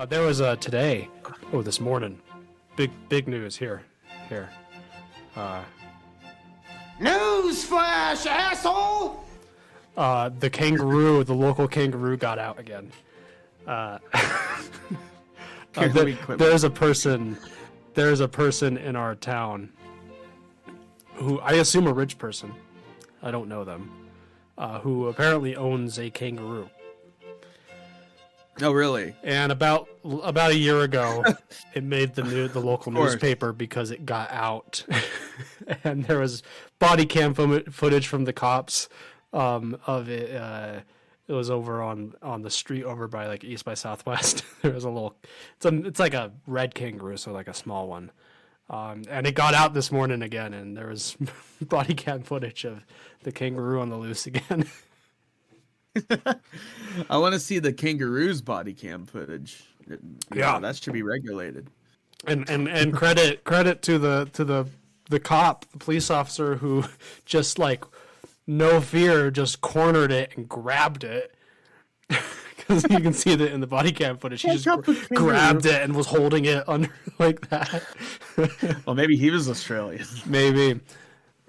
There was today. Oh, this morning. Big news here. Here. Newsflash, asshole! The local kangaroo got out again. There's a person in our town who I assume a rich person. I don't know them. Who apparently owns a kangaroo. Oh, really? And about a year ago, it made the local newspaper because it got out, and there was body cam footage from the cops of it. It was over on the street over by like East by Southwest. There was it's like a red kangaroo, so like a small one, and it got out this morning again, and there was body cam footage of the kangaroo on the loose again. I want to see the kangaroo's body cam footage. Yeah, that should be regulated. And credit to the cop, the police officer who just like no fear just cornered it and grabbed it. Because you can see that in the body cam footage. He just grabbed it and was holding it under like that. Well, maybe he was Australian. Maybe.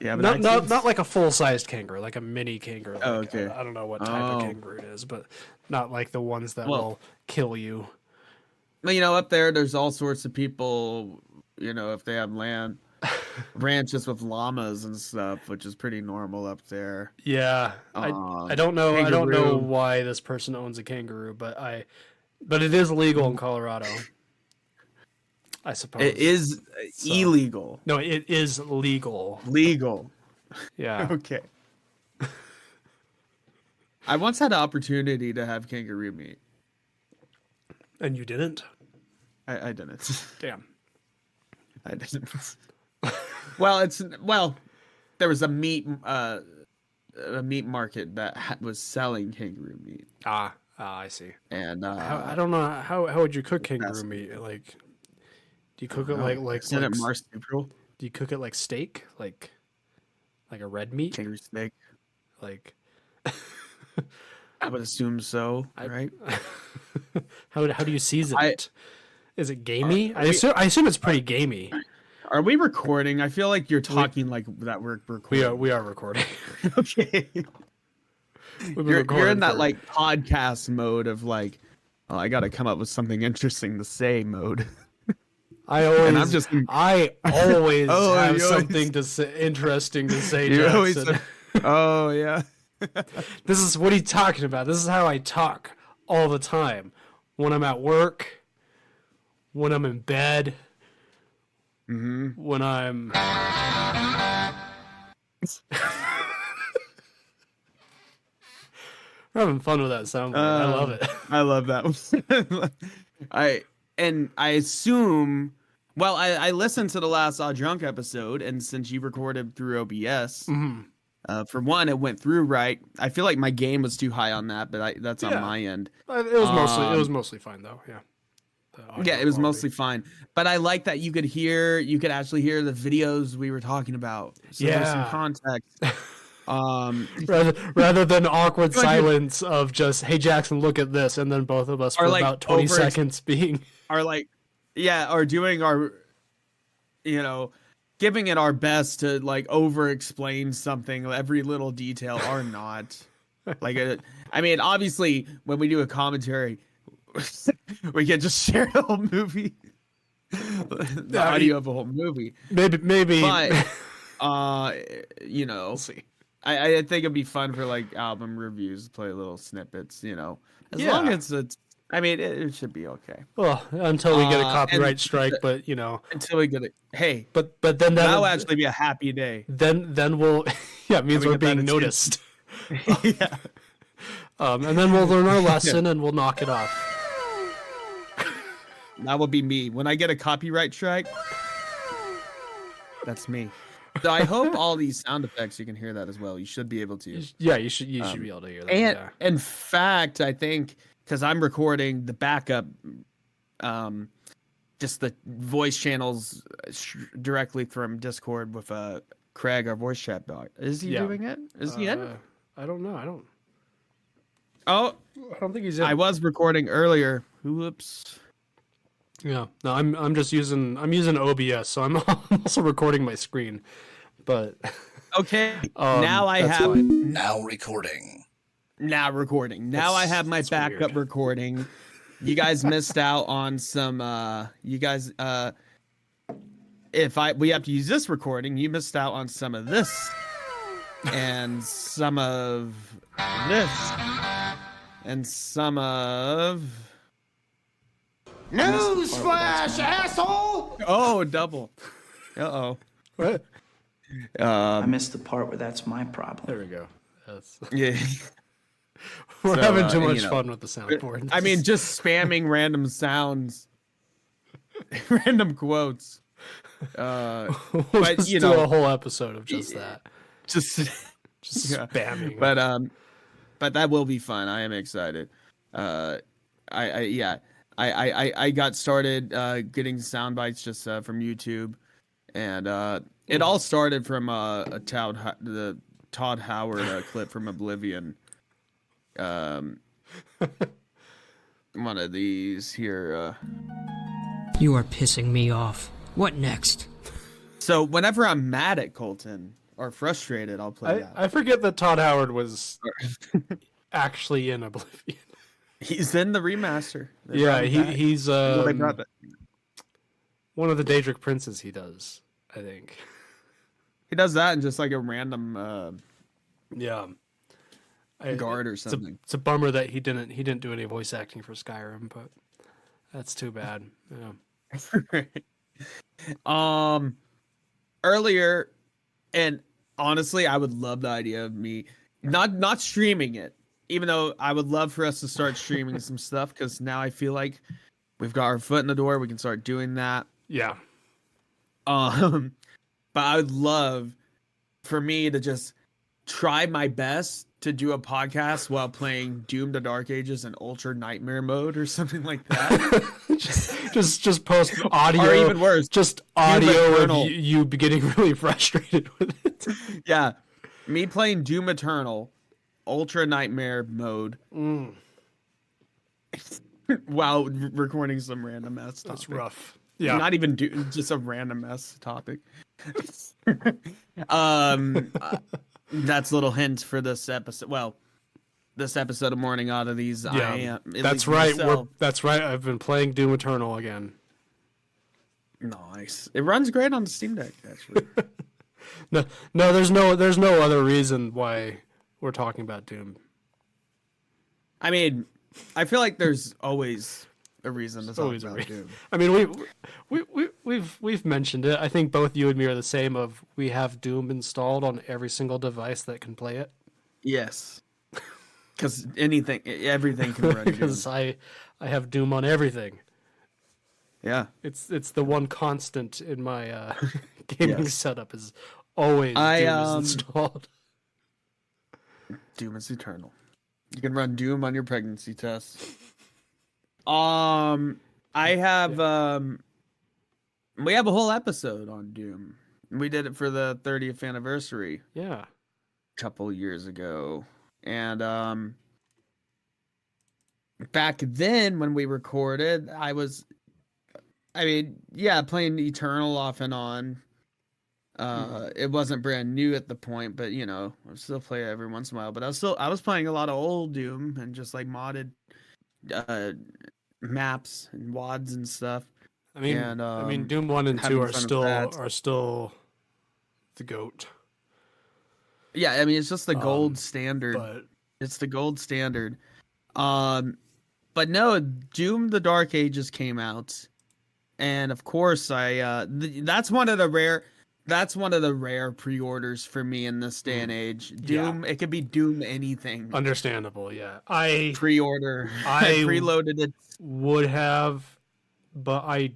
Yeah, but not like a full-sized kangaroo, like a mini kangaroo. Like, oh, okay. I don't know what type of kangaroo it is, but not like the ones that will kill you. Well, up there's all sorts of people, if they have land, ranches with llamas and stuff, which is pretty normal up there. Yeah, I don't know. Kangaroo. I don't know why this person owns a kangaroo, but it is legal in Colorado. I suppose it is illegal. No, it is legal. Legal. Yeah. Okay. I once had an opportunity to have kangaroo meat. And you didn't? I didn't. Damn. I didn't. There was a meat market that was selling kangaroo meat. I see. And I don't know how would you cook kangaroo meat? Like, do you cook it like marsupial? Do you cook it like steak, like a red meat? Kangaroo steak. Like, I would assume so, right? How do you season it? Is it gamey? I assume it's pretty gamey. Are we recording? I feel like you're talking like that we're recording. We are recording. Okay. You're in that like podcast mode of like, oh, I got to come up with something interesting to say mode. I always have something interesting to say, Jackson. Oh yeah. This is what are you talking about? This is how I talk all the time. When I'm at work, when I'm in bed, when I'm we're having fun with that soundboard. I love it. I love that one. I assume. Well, I listened to the last Odd Drunk episode, and since you recorded through OBS, for one, it went through right. I feel like my gain was too high on that, but that's on my end. It was mostly fine though. Yeah. Yeah, it was mostly fine. But I like that you could actually hear the videos we were talking about. So there's some context. Rather than awkward silence of just, hey Jackson, look at this, and then both of us for like about 20 seconds being or doing our giving it our best to like over explain something, every little detail or not. Obviously when we do a commentary we can just share the whole movie. The audio of a whole movie. Maybe but we'll see. I think it'd be fun for like album reviews, play little snippets, as long as it's, it should be okay. Well, until we get a copyright strike, but until we get it. Hey, but then that'll actually be a happy day. Then we'll, it means we're being noticed. Yeah. And then we'll learn our lesson and we'll knock it off. That will be me when I get a copyright strike. That's me. So I hope all these sound effects you can hear that as well. You should be able to. Yeah, you should be able to hear that. And yeah. In fact, I think because I'm recording the backup, just the voice channels directly from Discord with Craig, our voice chat bot. Is he doing it? Is he in? I don't know. I don't Oh, think he's in. I was recording earlier. Whoops. Yeah. No, I'm using OBS, so I'm also recording my screen. But Okay. Now I that's have fine. Now recording. Now I have my backup weird. recording. You guys missed out on some we have to use this recording, you missed out on some of this and some of this and some of Newsflash, asshole! oh, double. Uh-oh. What? I missed the part where that's my problem. There we go. That's... Yeah. We're So, having too much you know, fun with the soundboard. I mean, just spamming random sounds, random quotes. We'll but just you do know, a whole episode of just that, just yeah. spamming. But that will be fun. I am excited. I got started getting sound bites just from YouTube, and it all started from the Todd Howard clip from Oblivion. One of these here. You are pissing me off. What next? So whenever I'm mad at Colton or frustrated, I'll play that. I forget that Todd Howard was actually in Oblivion. He's in the remaster. He's they brought that. One of the Daedric princes. He does, I think. He does that in just like a random guard or something. It's a bummer that he didn't do any voice acting for Skyrim, but that's too bad. Yeah. Earlier, and honestly, I would love the idea of me not streaming it, even though I would love for us to start streaming some stuff, because now I feel like we've got our foot in the door. We can start doing that. Yeah. But I would love for me to just try my best to do a podcast while playing Doom: The Dark Ages in Ultra Nightmare mode or something like that. just post audio, or even worse, just audio of you getting really frustrated with it. Yeah, me playing Doom Eternal, Ultra Nightmare mode, while recording some random ass topic. That's rough. Yeah, not even just a random ass topic. That's a little hint for this episode. Well, this episode of Morning Oddities. Yeah, that's right. That's right. I've been playing Doom Eternal again. Nice. It runs great on the Steam Deck, actually. No, there's no other reason why we're talking about Doom. I mean, I feel like there's always a reason to talk about Doom. I mean, we've mentioned it. I think both you and me are the same. We have Doom installed on every single device that can play it. Yes, because everything can run. Because I have Doom on everything. Yeah, it's the one constant in my gaming setup is always Doom is installed. Doom is eternal. You can run Doom on your pregnancy test. I have we have a whole episode on Doom. We did it for the 30th anniversary. Yeah. A couple years ago. And back then when we recorded, playing Eternal off and on. It wasn't brand new at the point, but I still play it every once in a while. But I was playing a lot of old Doom and just like modded maps and WADs and stuff. I mean, Doom 1 and 2 are still the GOAT. Yeah, I mean it's just the gold standard. But... It's the gold standard. But no, Doom: The Dark Ages came out, and of course that's one of the rare pre-orders for me in this day and age. Doom, It could be Doom anything. Understandable, yeah. I pre-order. I preloaded it. Would have, but I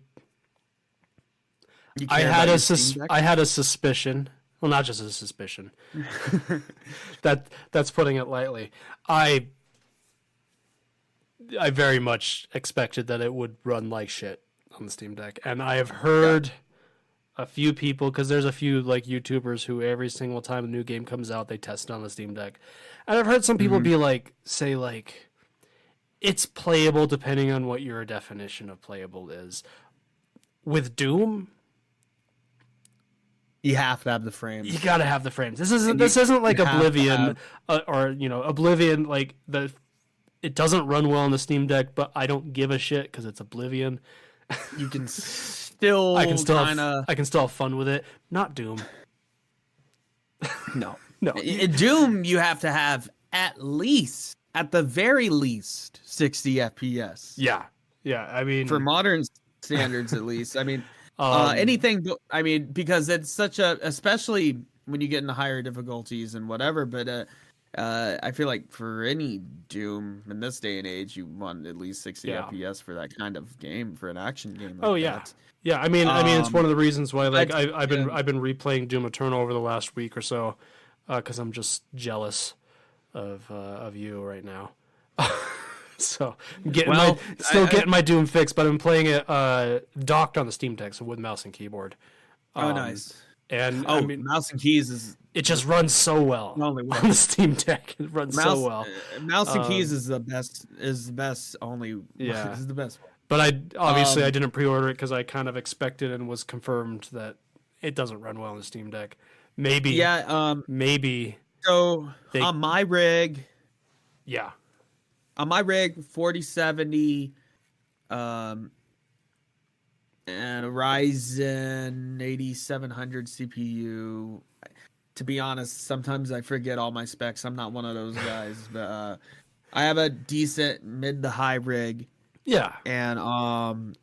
had a suspicion. Well, not just a suspicion. That's putting it lightly. I very much expected that it would run like shit on the Steam Deck, and I have heard a few people, because there's a few like YouTubers who every single time a new game comes out they test it on the Steam Deck, and I've heard some people say it's playable depending on what your definition of playable is. with Doom, you have to have the frames. you gotta have the frames. This isn't like Oblivion, or Oblivion, like it doesn't run well on the Steam Deck, but I don't give a shit because it's Oblivion. You can still I can still have fun with it. Not Doom. No. No. Doom, you have to have at the very least 60 FPS. Yeah. I mean, for modern standards, at least. I mean, anything. I mean, because it's such especially when you get into higher difficulties and whatever. But I feel like for any Doom in this day and age, you want at least 60 FPS for that kind of game, for an action game. Like that. Yeah. I mean, it's one of the reasons why, like, I've been replaying Doom Eternal over the last week or so, because I'm just jealous of you right now. So I'm getting my Doom fix, but I'm playing it docked on the Steam Deck, so with mouse and keyboard. Nice. And I mean, mouse and keys it just runs so well on the Steam Deck. It runs so well. Mouse and keys is the best. Is the best. Only is the best. But I didn't pre-order it because I kind of expected and was confirmed that it doesn't run well on the Steam Deck. Maybe. Yeah. Maybe. So on my rig. Yeah. On my rig, 4070, and a Ryzen 8700 CPU. To be honest, sometimes I forget all my specs. I'm not one of those guys, but I have a decent mid to high rig. Yeah, and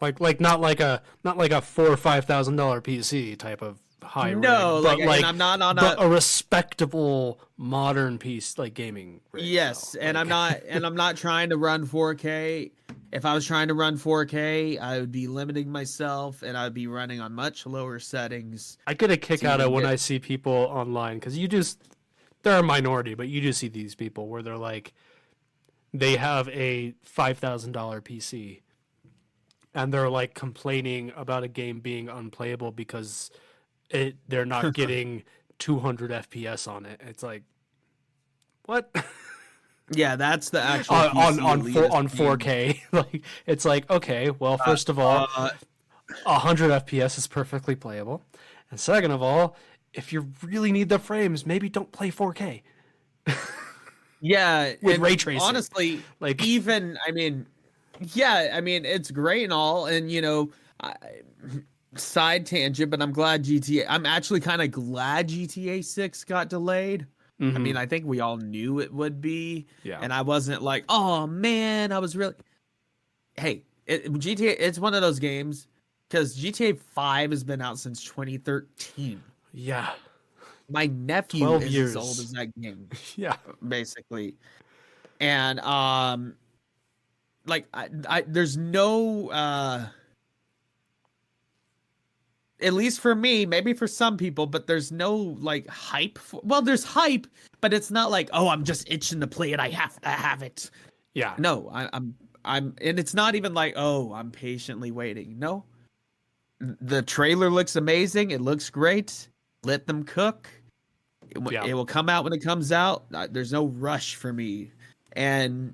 like not like a $4,000 or $5,000 PC type of high rig. No, but and I'm not on a respectable modern piece, like gaming rig. Yes, and I'm not trying to run 4K. If I was trying to run 4K, I would be limiting myself, and I would be running on much lower settings. I get a kick out of when I see people online, because they're a minority, but you do see these people where they're like, they have a $5,000 PC, and they're like complaining about a game being unplayable because they're not getting 200 FPS on it. It's like, what? Yeah, that's the actual on 4K. Like, it's like, okay, well, first of all, 100 FPS is perfectly playable, and second of all, if you really need the frames, maybe don't play 4K. Yeah, with ray tracing. Honestly, like, even it's great and all, and side tangent, but I'm actually kind of glad GTA 6 got delayed. Mm-hmm. I mean, I think we all knew it would be. Yeah. And I wasn't like, oh man, I was really. Hey, GTA, it's one of those games, because GTA 5 has been out since 2013. Yeah. My nephew is as old as that game. Yeah. Basically. And there's no at least for me, maybe for some people, but there's no like hype. There's hype, but it's not like, oh, I'm just itching to play it. I have to have it. Yeah. No, I'm, and it's not even like, oh, I'm patiently waiting. No, the trailer looks amazing. It looks great. Let them cook. It will come out when it comes out. There's no rush for me, and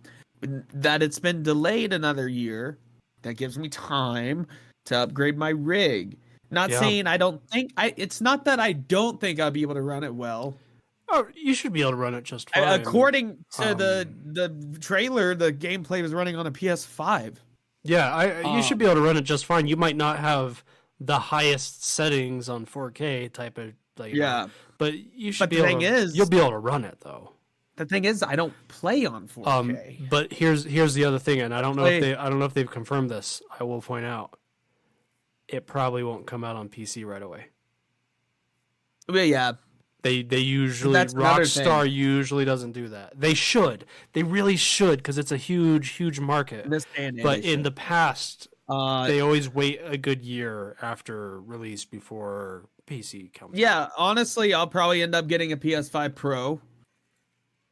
that it's been delayed another year, that gives me time to upgrade my rig. Not saying I don't think it's not that I don't think I'll be able to run it well. Oh, you should be able to run it just fine. According to the trailer, the gameplay was running on a PS5. Yeah, you should be able to run it just fine. You might not have the highest settings on 4K type of like. Yeah, but you should be able to. You'll be able to run it though. The thing is, I don't play on 4K. But here's the other thing, and I don't know if they've confirmed this. I will point out, it probably won't come out on PC right away. But yeah, they usually Rockstar usually doesn't do that. They should. They really should, because it's a huge market. In this day and age, but in the past, they always wait a good year after release before PC comes. Yeah, honestly, I'll probably end up getting a PS5 Pro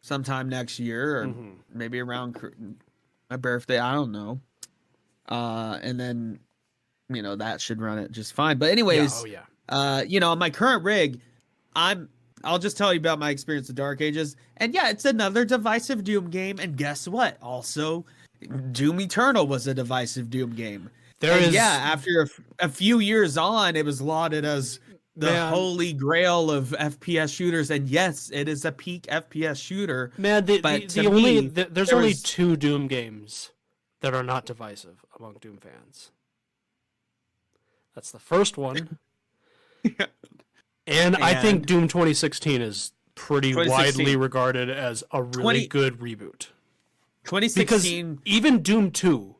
sometime next year, or maybe around my birthday. I don't know. And then, that should run it just fine. But anyways, on my current rig, I'll just tell you about my experience with Dark Ages. And yeah, it's another divisive Doom game. And guess what? Also, Doom Eternal was a divisive Doom game. After a few years on, it was lauded as the holy grail of FPS shooters, and yes, it is a peak FPS shooter. Man, there's only 2 Doom games that are not divisive among Doom fans. That's the first one. and I think Doom 2016 is pretty widely regarded as a really good reboot. 2016, because even Doom 2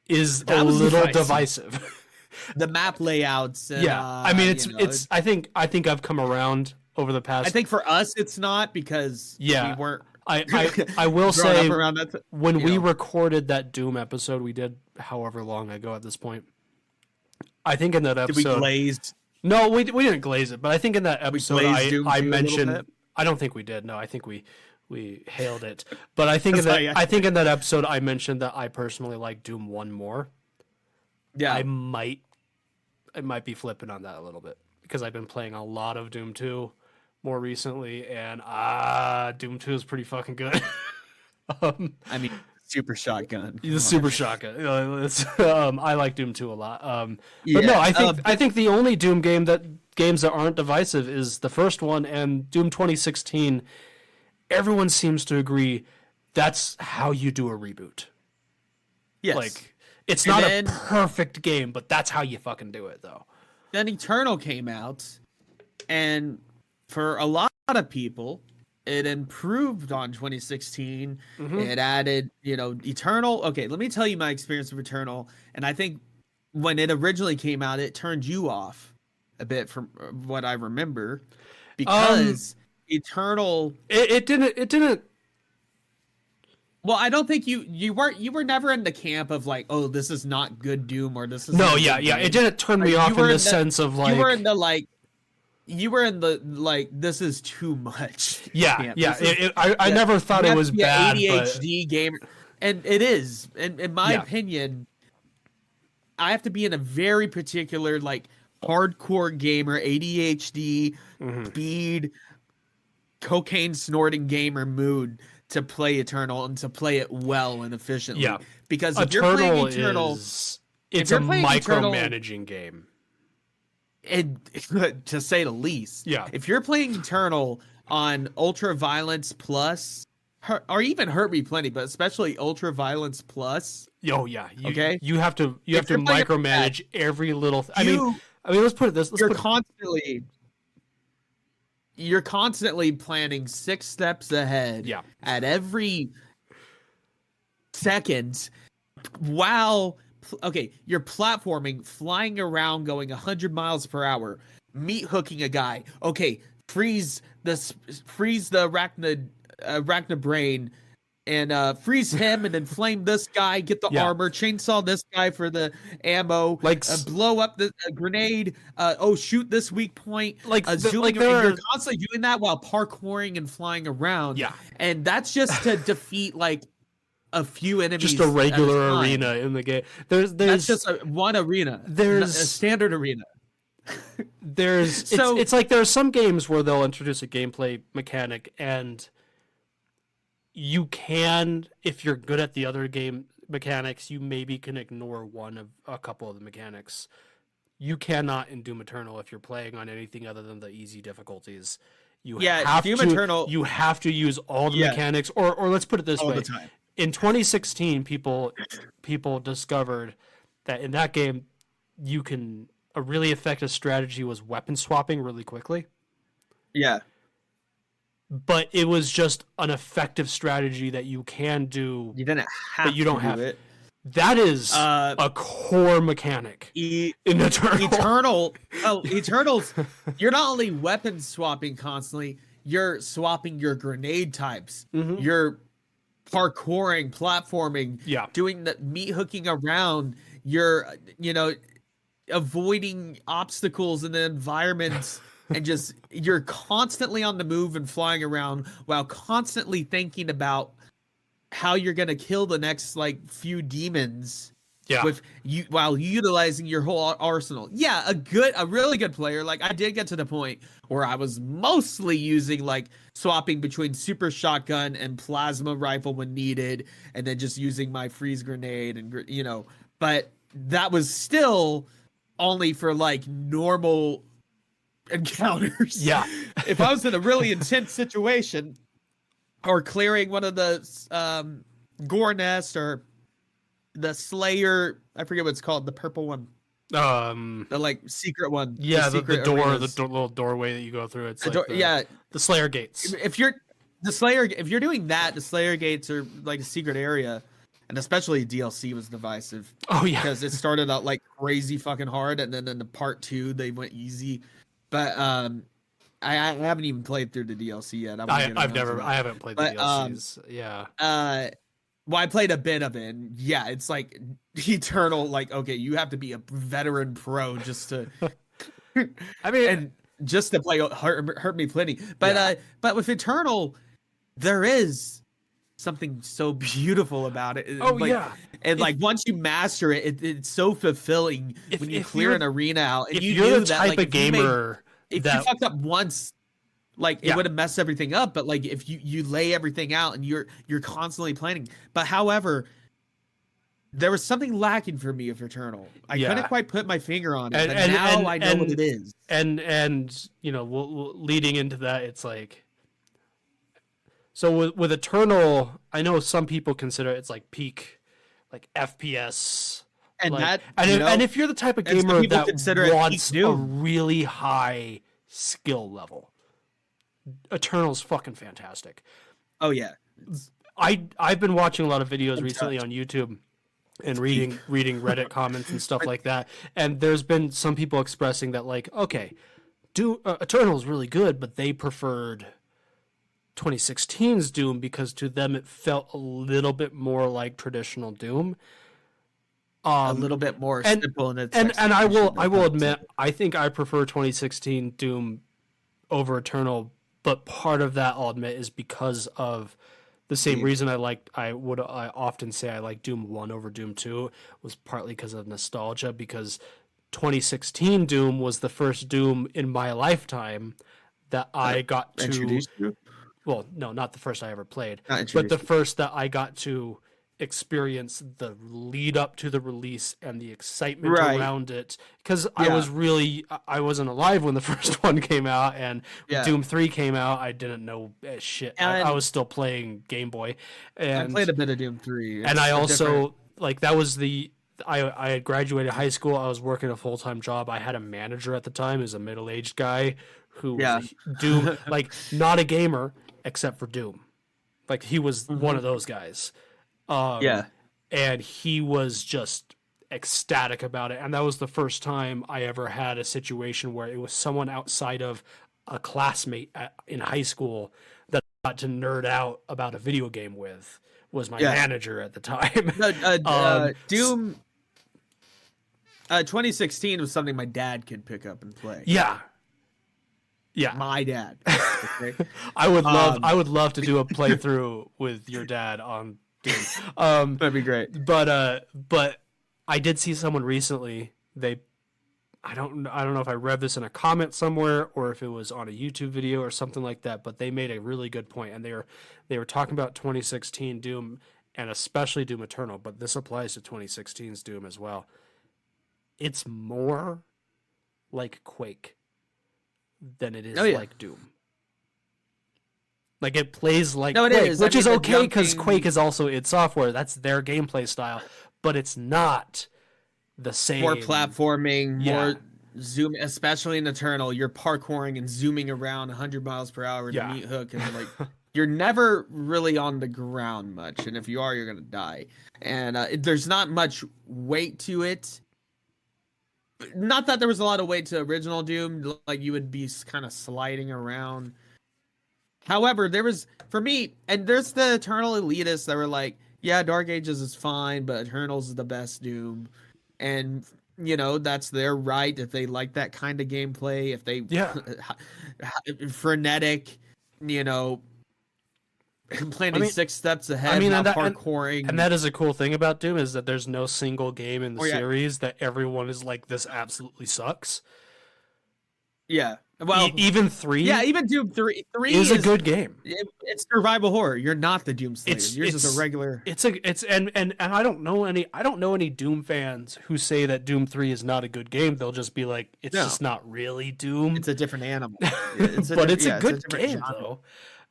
is a little divisive. The map layouts. And, I mean, it's. I think I've come around over the past. I think for us, it's not because we weren't. I will say when we know. recorded that Doom episode we did however long ago at this point. I think in that episode, did we glaze? No, we didn't glaze it, but I think in that episode I mentioned. I don't think we did. No, I think we hailed it. But I think I think in that episode I mentioned that I personally like Doom 1 more. Yeah, I might be flipping on that a little bit because I've been playing a lot of Doom 2 more recently, and Doom 2 is pretty fucking good. I mean, super shotgun. The super shotgun. I like Doom 2 a lot. But no, I think the only Doom games that aren't divisive is the first one and Doom 2016. Everyone seems to agree that's how you do a reboot. Yes. Like, it's not a perfect game, but that's how you fucking do it, though. Then Eternal came out, and for a lot of people, it improved on 2016. Mm-hmm. It added, Eternal. Okay, let me tell you my experience with Eternal. And I think when it originally came out, it turned you off a bit from what I remember, because Eternal. It didn't. Well, I don't think you were never in the camp of like, oh, this is not good Doom, or this is It didn't turn me off in the sense of like you were in the this is too much. Yeah, I never thought it was bad. ADHD gamer, and it is. And in my opinion, I have to be in a very particular hardcore gamer, ADHD, speed, cocaine snorting gamer mood to play Eternal and to play it well and efficiently. Yeah, because if you're playing Eternal, it's a micromanaging game, and to say the least. Yeah, if you're playing Eternal on Ultra Violence Plus, or even Hurt Me Plenty, but especially Ultra Violence Plus. Oh yeah, you have to micromanage every little. I mean, let's put it this. You're constantly planning 6 steps ahead at every second while you're platforming, flying around, going 100 miles per hour, meat hooking a guy. Okay, freeze the arachnid brain and freeze him and then flame this guy, get the armor, chainsaw this guy for the ammo, blow up the grenade, shoot this weak point, zooming around. You're constantly doing that while parkouring and flying around. Yeah. And that's just to defeat a few enemies. Just a regular arena in the game. That's just one arena. There's a standard arena. It's like there are some games where they'll introduce a gameplay mechanic and you can, if you're good at the other game mechanics, you maybe can ignore one of a couple of the mechanics. You cannot in Doom Eternal if you're playing on anything other than the easy difficulties. You have to use all the mechanics, or let's put it this way. In 2016, people discovered that in that game, a really effective strategy was weapon swapping really quickly. Yeah. But it was just an effective strategy that you can do. You didn't have but you don't to have do it. That is a core mechanic in Eternal. Eternals, you're not only weapon swapping constantly, you're swapping your grenade types. Mm-hmm. You're parkouring, platforming, doing the meat hooking around. You're, avoiding obstacles in the environments. And just you're constantly on the move and flying around while constantly thinking about how you're gonna kill the next few demons. Yeah. While utilizing your whole arsenal. Yeah, a really good player. I did get to the point where I was mostly using swapping between super shotgun and plasma rifle when needed, and then just using my freeze grenade and But that was still only for like normal encounters. Yeah. If I was in a really intense situation or clearing one of the gore nest or the Slayer, I forget what it's called, the purple one. The like secret one. Yeah, the door, arenas. little doorway that you go through. It's the like the Slayer gates. If you're doing that, the Slayer gates are like a secret area, and especially DLC was divisive. Oh yeah, because it started out like crazy fucking hard, and then in the part 2 they went easy. But I haven't even played through the DLC yet. I haven't played the DLCs. Yeah. Well, I played a bit of it, and yeah, it's like eternal. Like, okay, you have to be a veteran pro just to. I mean, and just to play hurt me plenty. But but with Eternal, there is something so beautiful about it. Oh like, yeah, and like once you master it, it's so fulfilling when you clear an arena out. And if you you're knew the that, type like, of gamer if you fucked up once. Like it would have messed everything up, but like if you lay everything out and you're constantly planning. But however, there was something lacking for me of Eternal. I couldn't quite put my finger on it, but now I know what it is. And you know, leading into that, it's like, so with Eternal, I know some people consider it's like peak, like FPS. And like, that and if you're the type of gamer that wants a really high skill level, Eternal's fucking fantastic. Oh yeah, I've been watching a lot of videos recently on YouTube and reading Reddit comments and stuff like that, and there's been some people expressing that, like, okay, Eternal's really good, but they preferred 2016's Doom because to them it felt a little bit more like traditional Doom. A little bit more simple in its and I will admit, I think I prefer 2016 Doom over Eternal. But part of that, I'll admit, is because of the same reason I often say I like Doom 1 over Doom 2 was partly because of nostalgia, because 2016 Doom was the first Doom in my lifetime that I got to introduce you. Well, no, not the first I ever played, but the first that I got to experience the lead up to the release and the excitement around it, because I wasn't alive when the first one came out, and when Doom 3 came out, I didn't know shit. I was still playing Game Boy, and I played a bit of Doom 3. And I also like that was I had graduated high school. I was working a full-time job. I had a manager at the time who's a middle-aged guy who was Doom, like not a gamer except for Doom. Like he was one of those guys. And he was just ecstatic about it. And that was the first time I ever had a situation where it was someone outside of a classmate in high school that I got to nerd out about a video game with, was my manager at the time. Doom 2016 was something my dad could pick up and play. Yeah. My dad. Okay? I would love to do a playthrough with your dad on Doom. That'd be great. But I did see someone recently. I don't know if I read this in a comment somewhere or if it was on a YouTube video or something like that. But they made a really good point, and they were talking about 2016 Doom and especially Doom Eternal. But this applies to 2016's Doom as well. It's more like Quake than it is like Doom. Like it plays like Quake, which is okay because Quake is also id Software. That's their gameplay style, but it's not the same. More platforming, more zoom, especially in Eternal. You're parkouring and zooming around 100 miles per hour to meet Hook, and like you're never really on the ground much. And if you are, you're gonna die. And there's not much weight to it. Not that there was a lot of weight to original Doom. Like you would be kind of sliding around. However, there was, for me, and there's the Eternal elitists that were like, yeah, Dark Ages is fine, but Eternals is the best Doom. And, you know, that's their right if they like that kind of gameplay, if they, frenetic, you know, planning 6 steps ahead, not parkouring. And that is a cool thing about Doom, is that there's no single game in the series that everyone is like, this absolutely sucks. Yeah. Well, even 3. Yeah, even Doom 3 is a good game. It's survival horror. You're not the Doom Slayer. You're just a regular. And I don't know any Doom fans who say that Doom 3 is not a good game. They'll just be like, it's just not really Doom. It's a different animal. It's a good game though.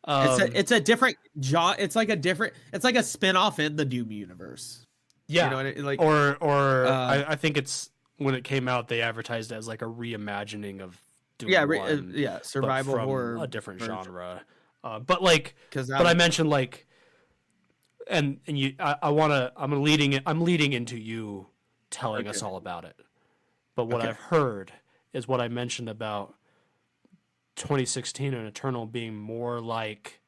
It's a different It's like a spin-off in the Doom universe. Yeah, you know what I, like I think it's when it came out they advertised it as like a reimagining of Doom 1, survival from horror, a different version. genre. But I mentioned like, and you, I'm leading into you telling us all about it. But what I've heard is what I mentioned about 2016 and Eternal being more like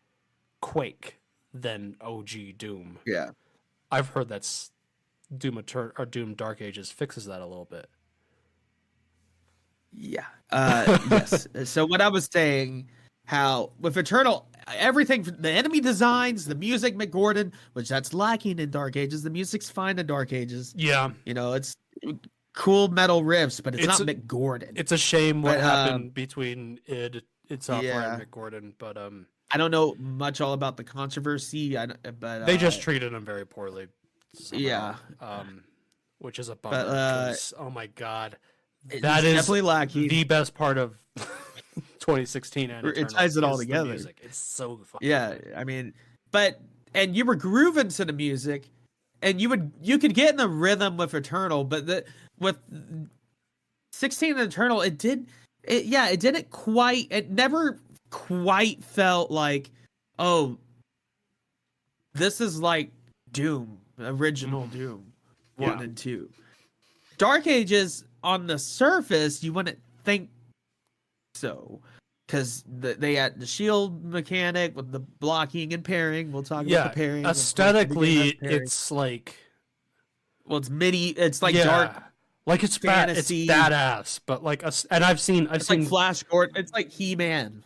Quake than OG Doom. Yeah, I've heard that's Doom Doom Dark Ages fixes that a little bit. Yeah. Yes. So what I was saying, how with Eternal, everything, the enemy designs, the music, McGordon, which that's lacking in Dark Ages. The music's fine in Dark Ages. Yeah. It's cool metal riffs, but it's not McGordon. It's a shame what happened between id Software and McGordon, but I don't know much all about the controversy. But they just treated him very poorly. Somehow. Yeah. Which is a bummer. Because, oh my god. That is definitely lacking. The best part of 2016 and it ties it all together. Music. It's so fucking good. I mean, and you were grooving to the music, and you could get in the rhythm with Eternal, but with 16 and Eternal, it never quite felt like, oh, this is like Doom, original Doom 1 and 2. Dark Ages, on the surface, you wouldn't think so, because they had the shield mechanic with the blocking and parrying. We'll talk about the parrying. Aesthetically, it's like, well, it's MIDI. It's like dark, like it's fantasy. It's badass. But like, and I've seen like Flash Gordon. It's like He-Man.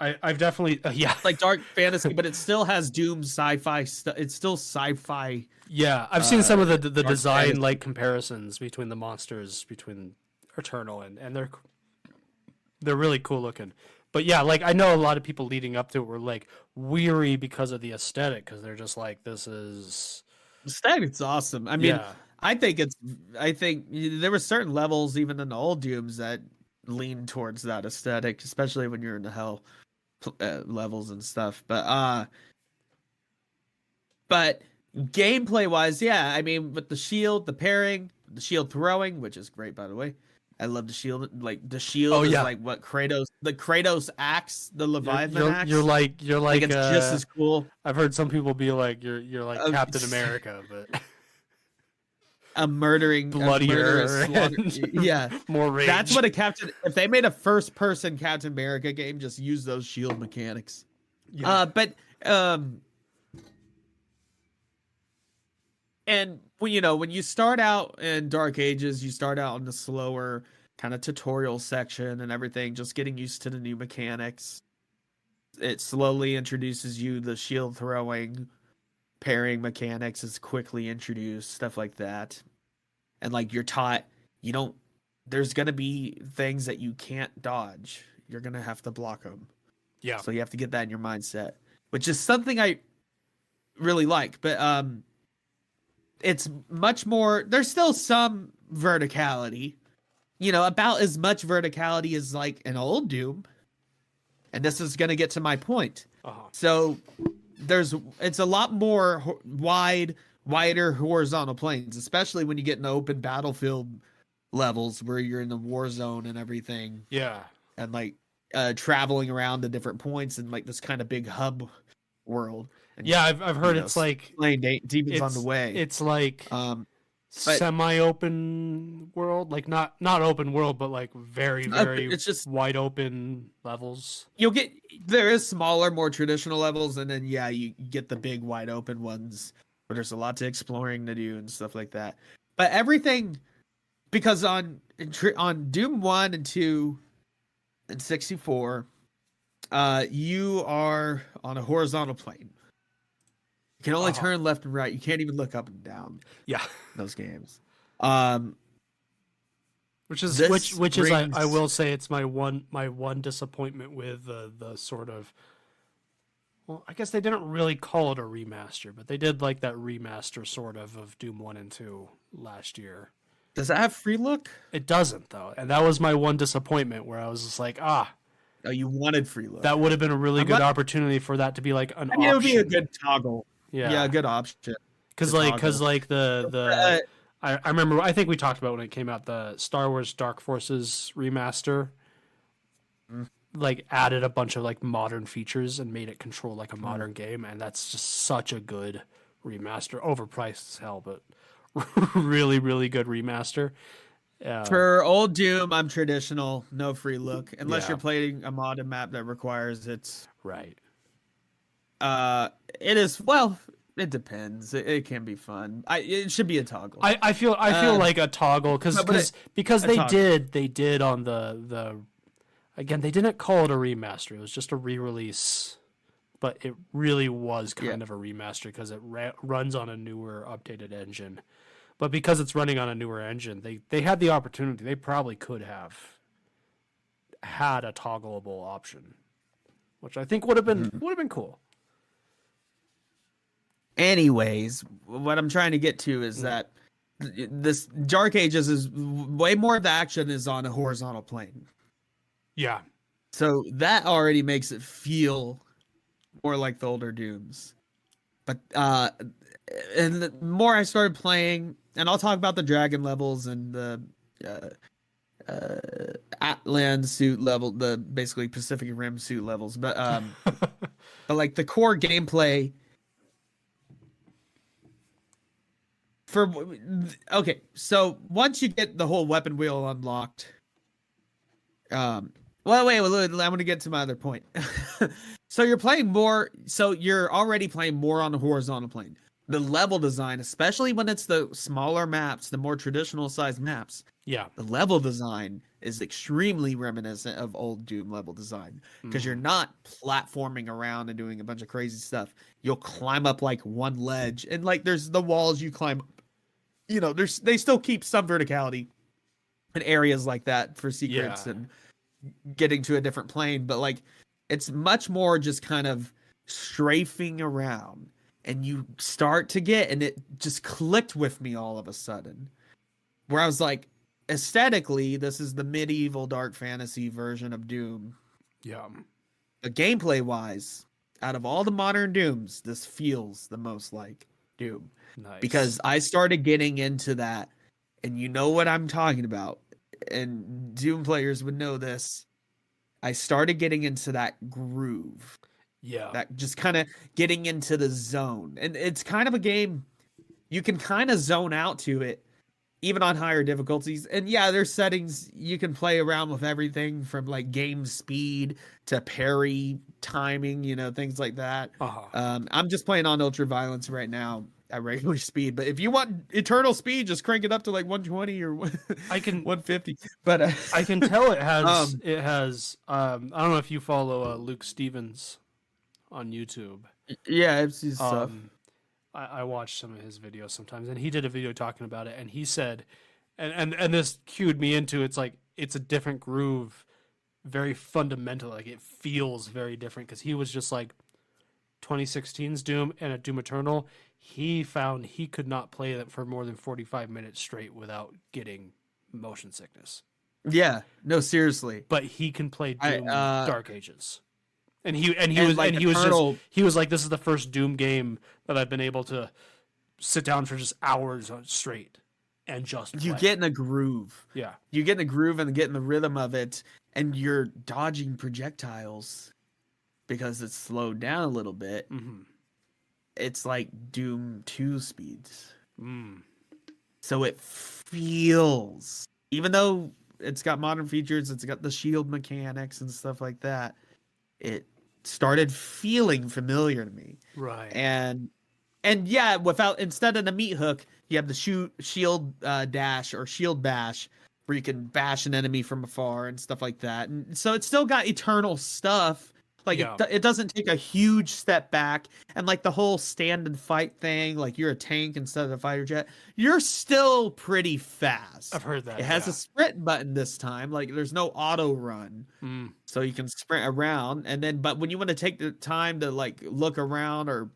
I've definitely It's like dark fantasy, but it still has Doom sci-fi stuff. It's still sci-fi. Yeah, I've seen some of the design like comparisons between the monsters between Eternal and they're really cool looking. But yeah, like I know a lot of people leading up to it were like weary because of the aesthetic, because they're just like, this is aesthetic's awesome. I mean, I think there were certain levels even in the old Dooms that lean towards that aesthetic, especially when you're in the hell levels and stuff. But gameplay wise, I mean, with the shield, the parrying, the shield throwing, which is great, by the way. I love the shield. Like the shield is like what the Kratos axe, the Leviathan axe. You're like it's just as cool. I've heard some people be like, you're like Captain America, but a murderous more rage. That's what if they made a first person Captain America game, just use those shield mechanics. And when you start out in Dark Ages, you start out in the slower kind of tutorial section and everything, just getting used to the new mechanics. It slowly introduces you the shield throwing, parrying mechanics is quickly introduced, stuff like that. And like you're taught, there's going to be things that you can't dodge. You're going to have to block them. Yeah. So you have to get that in your mindset, which is something I really like. But it's much more, there's still some verticality, about as much verticality as like an old Doom. And this is going to get to my point. So it's a lot more wider horizontal planes, especially when you get in the open battlefield levels where you're in the war zone and everything. Yeah. And like traveling around to different points in like this kind of big hub world. And, I've heard it's like playing demons on the way. It's like semi-open world, like not open world, but like very it's just wide open levels. There is smaller, more traditional levels, and then you get the big wide open ones where there's a lot to exploring to do and stuff like that. But everything, because on Doom 1 and 2 and 64, you are on a horizontal plane. You can only turn left and right. You can't even look up and down. Yeah. In those games. Which is This which is I brings- will say it's my one disappointment with the sort of, well, I guess they didn't really call it a remaster, but they did like that remaster sort of Doom 1 and 2 last year. Does that have free look? It doesn't though, and that was my one disappointment where I was just like, Oh, you wanted free look. that would have been a really I'm good not- opportunity for that to be like an I mean, option. it would be a good toggle. Yeah, a good option. Because to like toggle. the I remember, I think we talked about when it came out, the Star Wars Dark Forces remaster, like added a bunch of like modern features and made it control like a modern game, and that's just such a good remaster. Overpriced as hell, but really, really good remaster. For old Doom, I'm traditional, no free look, unless Yeah. you're playing a modded map that requires it. Right. It is, well, it depends. It can be fun. It should be a toggle. I feel like a toggle because a they toggle. did on the again, they didn't call it a remaster. It was just a re-release, but it really was kind of a remaster because it runs on a newer, updated engine. But because it's running on a newer engine, they had the opportunity. They probably could have had a toggleable option, which I think would have been cool. Anyways, what I'm trying to get to is that this Dark Ages is way more of the action is on a horizontal plane. Yeah. So that already makes it feel more like the older Dooms. But and the more I started playing, and I'll talk about the dragon levels and the Atlan suit level, the basically Pacific Rim suit levels, but but like the core gameplay okay, so once you get the whole weapon wheel unlocked, well, wait, I'm gonna get to my other point. So you're playing more, so you're already playing more on the horizontal plane. The level design, especially when it's the smaller maps, the more traditional sized maps, Yeah. the level design is extremely reminiscent of old Doom level design because you're not platforming around and doing a bunch of crazy stuff. You'll climb up like one ledge, and like there's the walls you climb. You know, they still keep some verticality in areas like that for secrets and getting to a different plane, but like it's much more just kind of strafing around, and you start to get, and it just clicked with me all of a sudden, where I was like, aesthetically, this is the medieval dark fantasy version of Doom. Yeah. But gameplay wise, out of all the modern Dooms, this feels the most like Doom. Nice. Because I started getting into that, and you know what I'm talking about, and Doom players would know this. I started getting into that groove. Yeah. That just kind of getting into the zone. And it's kind of a game you can kind of zone out to it, even on higher difficulties. And yeah, there's settings you can play around with, everything from like game speed to parry timing, you know, things like that. I'm just playing on ultra violence right now at regular speed, but if you want eternal speed, just crank it up to like 120 or 150. But I can tell it has I don't know if you follow Luke Stevens on YouTube. Yeah, I've seen stuff. I watch some of his videos sometimes, and he did a video talking about it, and he said, and this cued me into, it's like it's a different groove, very fundamental, like it feels very different, because he was just like 2016's Doom and at Doom Eternal, he found he could not play that for more than 45 minutes straight without getting motion sickness. Yeah, no, seriously. But he can play Doom Dark Ages. And he was like, this is the first Doom game that I've been able to sit down for just hours straight and just play. You get in a groove. Yeah. You get in a groove and get in the rhythm of it, and you're dodging projectiles because it's slowed down a little bit. Mm-hmm. It's like Doom 2 speeds. So it feels, even though it's got modern features, it's got the shield mechanics and stuff like that, it started feeling familiar to me. Right. And yeah, instead of the meat hook, you have the shield dash or shield bash, where you can bash an enemy from afar and stuff like that. And so it's still got eternal stuff, Like Yeah. it doesn't take a huge step back, and like the whole stand and fight thing, like you're a tank instead of a fighter jet, you're still pretty fast. I've heard that. It has a sprint button this time. Like there's no auto run. So you can sprint around, and then but when you want to take the time to like look around or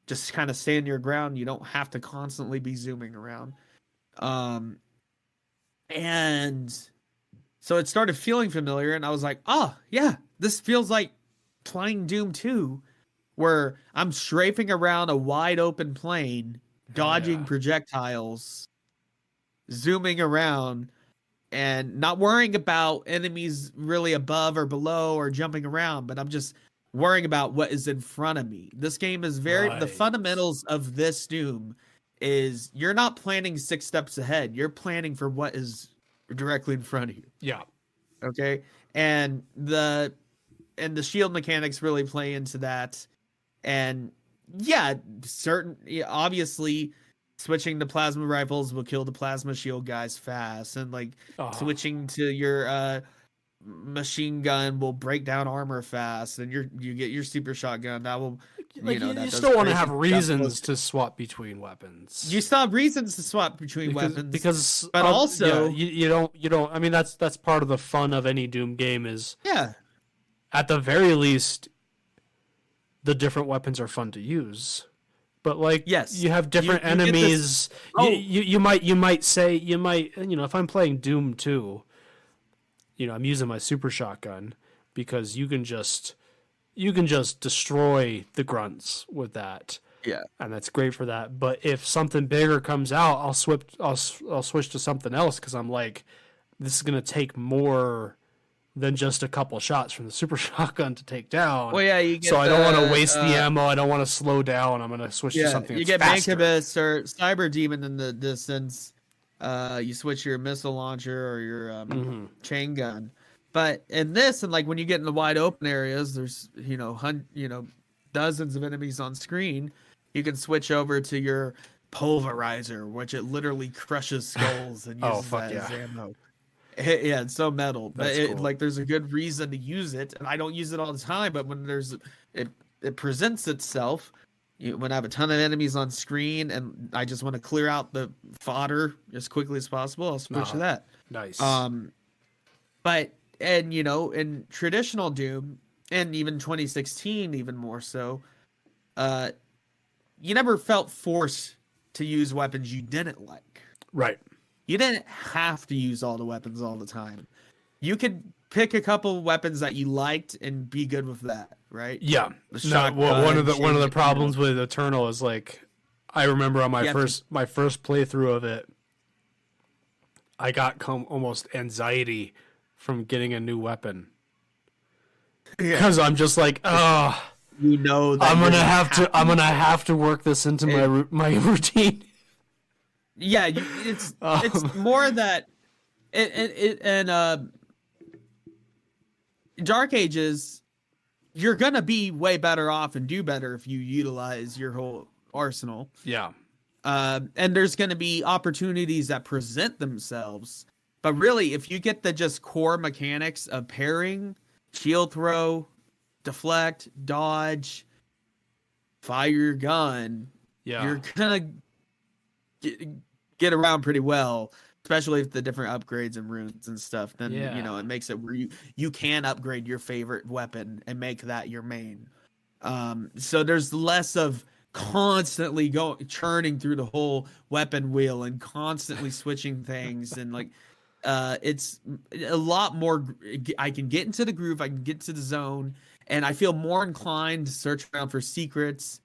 just kind of stand your ground, you don't have to constantly be zooming around. And so it started feeling familiar, and I was like, oh yeah, this feels like playing Doom 2, where I'm strafing around a wide open plane, dodging projectiles, zooming around, and not worrying about enemies really above or below or jumping around, but I'm just worrying about what is in front of me. This game is the fundamentals of this Doom is you're not planning 6 steps ahead. You're planning for what is directly in front of you. Yeah. Okay. And the shield mechanics really play into that. And yeah, obviously switching to plasma rifles will kill the plasma shield guys fast, and like switching to your machine gun will break down armor fast, and you get your super shotgun that will you still want to have reasons to swap between weapons. You still have reasons to swap between weapons, but also you don't. I mean, that's part of the fun of any Doom game is at the very least the different weapons are fun to use. But like, you have different enemies. You might say if I'm playing Doom 2, I'm using my super shotgun because you can just destroy the grunts with that. Yeah, and that's great for that. But if something bigger comes out, I'll switch to something else because I'm like, this is gonna take more than just a couple shots from the super shotgun to take down. Well, yeah, you get I don't want to waste the ammo. I don't want to slow down. I'm gonna switch to something. You that's get faster. Mancubus or Cyber Demon in the distance. You switch your missile launcher or your chain gun. But in this, and like when you get in the wide open areas, there's dozens of enemies on screen. You can switch over to your pulverizer, which it literally crushes skulls and uses that as ammo. Yeah, it's so metal, but cool. like there's a good reason to use it, and I don't use it all the time. But when it presents itself, when I have a ton of enemies on screen, and I just want to clear out the fodder as quickly as possible, I'll switch to that. Nice. But in traditional Doom, and even 2016, even more so, you never felt forced to use weapons you didn't like. Right. You didn't have to use all the weapons all the time. You could pick a couple weapons that you liked and be good with that, right? Yeah. One of the problems with Eternal is like, I remember on my first playthrough of it, I got almost anxiety from getting a new weapon because I'm just like, that I'm gonna have to work this into my routine. Yeah, it's more that and Dark Ages, you're gonna be way better off and do better if you utilize your whole arsenal. Yeah. And there's gonna be opportunities that present themselves. But really, if you get the just core mechanics of parrying, shield throw, deflect, dodge, fire your gun, you're gonna get around pretty well, especially with the different upgrades and runes and stuff. Then it makes it where you can upgrade your favorite weapon and make that your main. So there's less of constantly churning through the whole weapon wheel and constantly switching things, and like it's a lot more. I can get into the groove, I can get to the zone, and I feel more inclined to search around for secrets,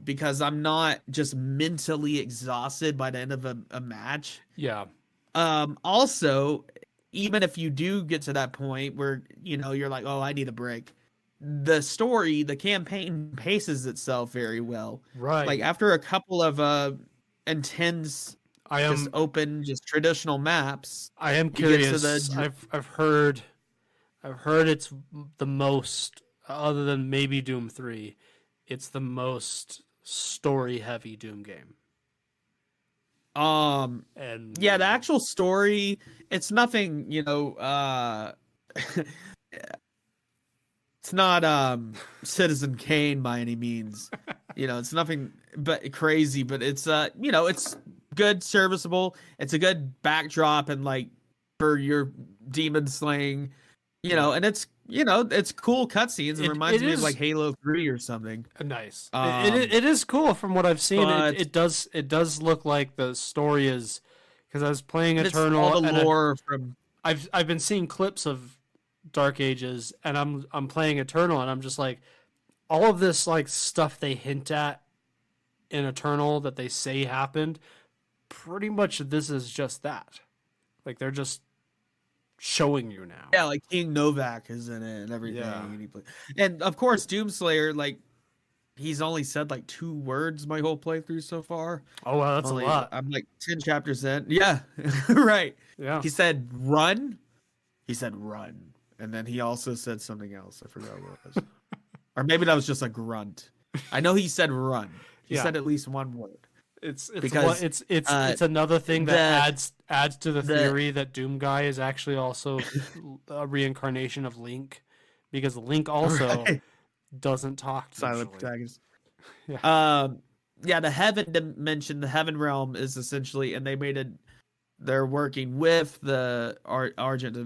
because I'm not just mentally exhausted by the end of a match. Yeah. Also, even if you do get to that point where, you're like, oh, I need a break, the story, the campaign paces itself very well. Right. Like after a couple of intense, just traditional maps. I am curious. I've heard it's the most, other than maybe Doom 3, it's the most story heavy Doom game. And the actual story, it's nothing, Citizen Kane by any means. It's nothing but crazy, but it's it's good, serviceable. It's a good backdrop and like for your demon slaying, and it's cool cutscenes. It reminds me of like Halo 3 or something. Nice. It is cool from what I've seen. It does look like the story is, because I was playing Eternal. All the lore from I've been seeing clips of Dark Ages, and I'm playing Eternal, and I'm just like, all of this like stuff they hint at in Eternal that they say happened, pretty much this is just that. Like they're just showing you now. Yeah, like King Novak is in it and everything. Yeah. And of course, Doomslayer, like he's only said like 2 words my whole playthrough so far. Oh wow, that's a lot. I'm like 10 chapters in. Yeah, right. Yeah. He said run. And then he also said something else. I forgot what it was. Or maybe that was just a grunt. I know he said run. He said at least 1 word. It's another thing that adds to the theory that Doom Guy is actually also a reincarnation of Link, because Link also doesn't talk. Silent protagonist. Yeah. The heaven dimension, the heaven realm is essentially, and they're working with the Argent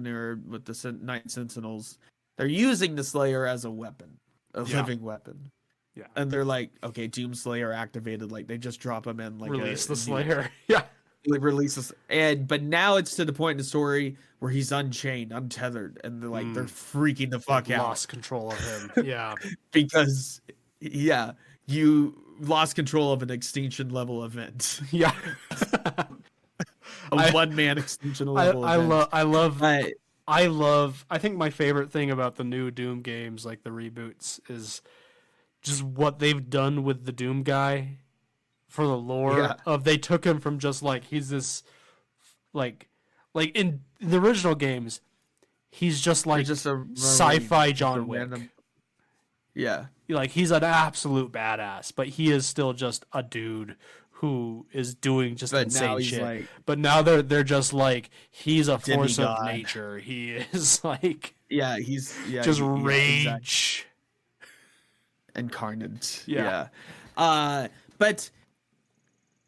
with the Night Sentinels. They're using the Slayer as a weapon, living weapon. Yeah. And they're like, okay, Doomslayer activated. Like they just drop him in, like release the Slayer. Yeah. Like release this, but now it's to the point in the story where he's unchained, untethered, and they're like they're freaking the fuck out. Lost control of him. Yeah. Because you lost control of an extinction level event. Yeah. A one-man extinction level event. I think my favorite thing about the new Doom games, like the reboots, is just what they've done with the Doom Guy for the lore of, they took him from just like, he's this like in the original games, he's just like just a sci-fi John Wick. Yeah. Like he's an absolute badass, but he is still just a dude who is doing just insane shit. Like, but now they're just like, he's a force of nature. He is like, he's just rage. Exactly. Incarnate. Yeah. But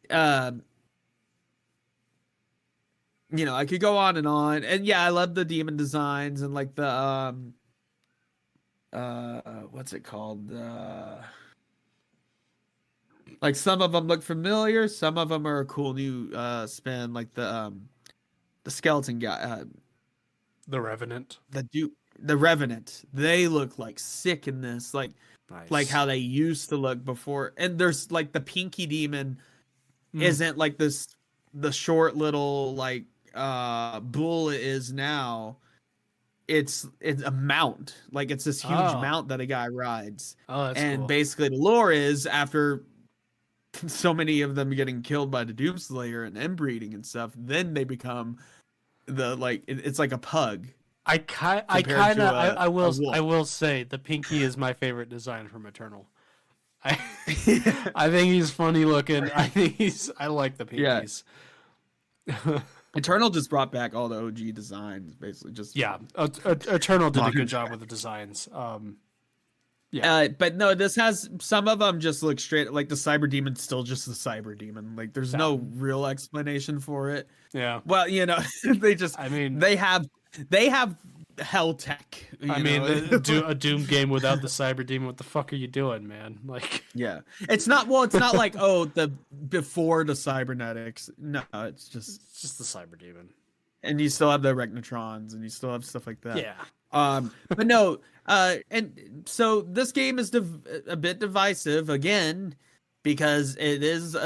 I could go on, and I love the demon designs and like the what's it called? Like some of them look familiar, some of them are a cool new spin, like the skeleton guy, the Revenant. The Revenant. They look like sick in this, like nice. Like how they used to look before. And there's like the Pinky Demon isn't like this, the short little like bull it is now. It's a mount, like it's this huge mount that a guy rides. Oh, that's and cool. Basically the lore is, after so many of them getting killed by the Doomslayer and inbreeding and stuff, then they become it's like a pug. I will say the Pinky is my favorite design from Eternal. I think he's funny looking. I like the Pinkies. Yeah. Eternal just brought back all the OG designs, basically. Eternal did a good job with the designs. But no, this has, some of them just look straight, like the Cyber Demon's still just the Cyber Demon. Like there's no real explanation for it. Yeah. Well, they have hell tech. A Doom game without the Cyber Demon, what the fuck are you doing, man? Like, it's not like the before the cybernetics. No, it's just the Cyber Demon, and you still have the Arachnotrons, and you still have stuff like that. Yeah. But no, and so this game is a bit divisive again, because it is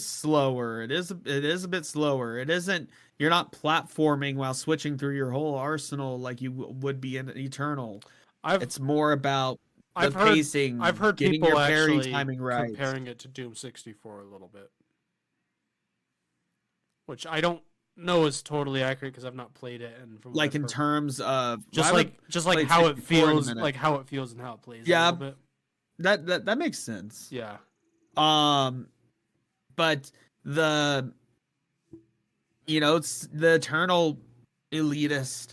slower. It is a bit slower. It isn't. You're not platforming while switching through your whole arsenal like you would be in Eternal. It's more about pacing. I've heard getting people your parry actually timing right, comparing it to Doom 64 a little bit, which I don't know is totally accurate because I've not played it. And from like in terms of just like how it feels, like how it feels and how it plays. Yeah, a little bit. That makes sense. Yeah. But it's the Eternal elitist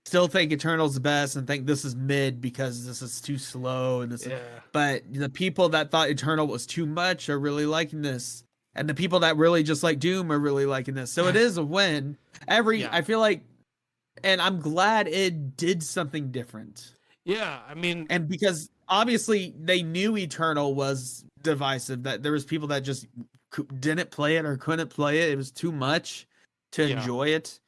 still think Eternal's the best and think this is mid because this is too slow and this. Yeah. But the people that thought Eternal was too much are really liking this, and the people that really just like Doom are really liking this. So it is a win. I feel like, and I'm glad it did something different. Yeah, I mean, and because obviously they knew Eternal was divisive, that there was people that just didn't play it or couldn't play it. It was too much to enjoy it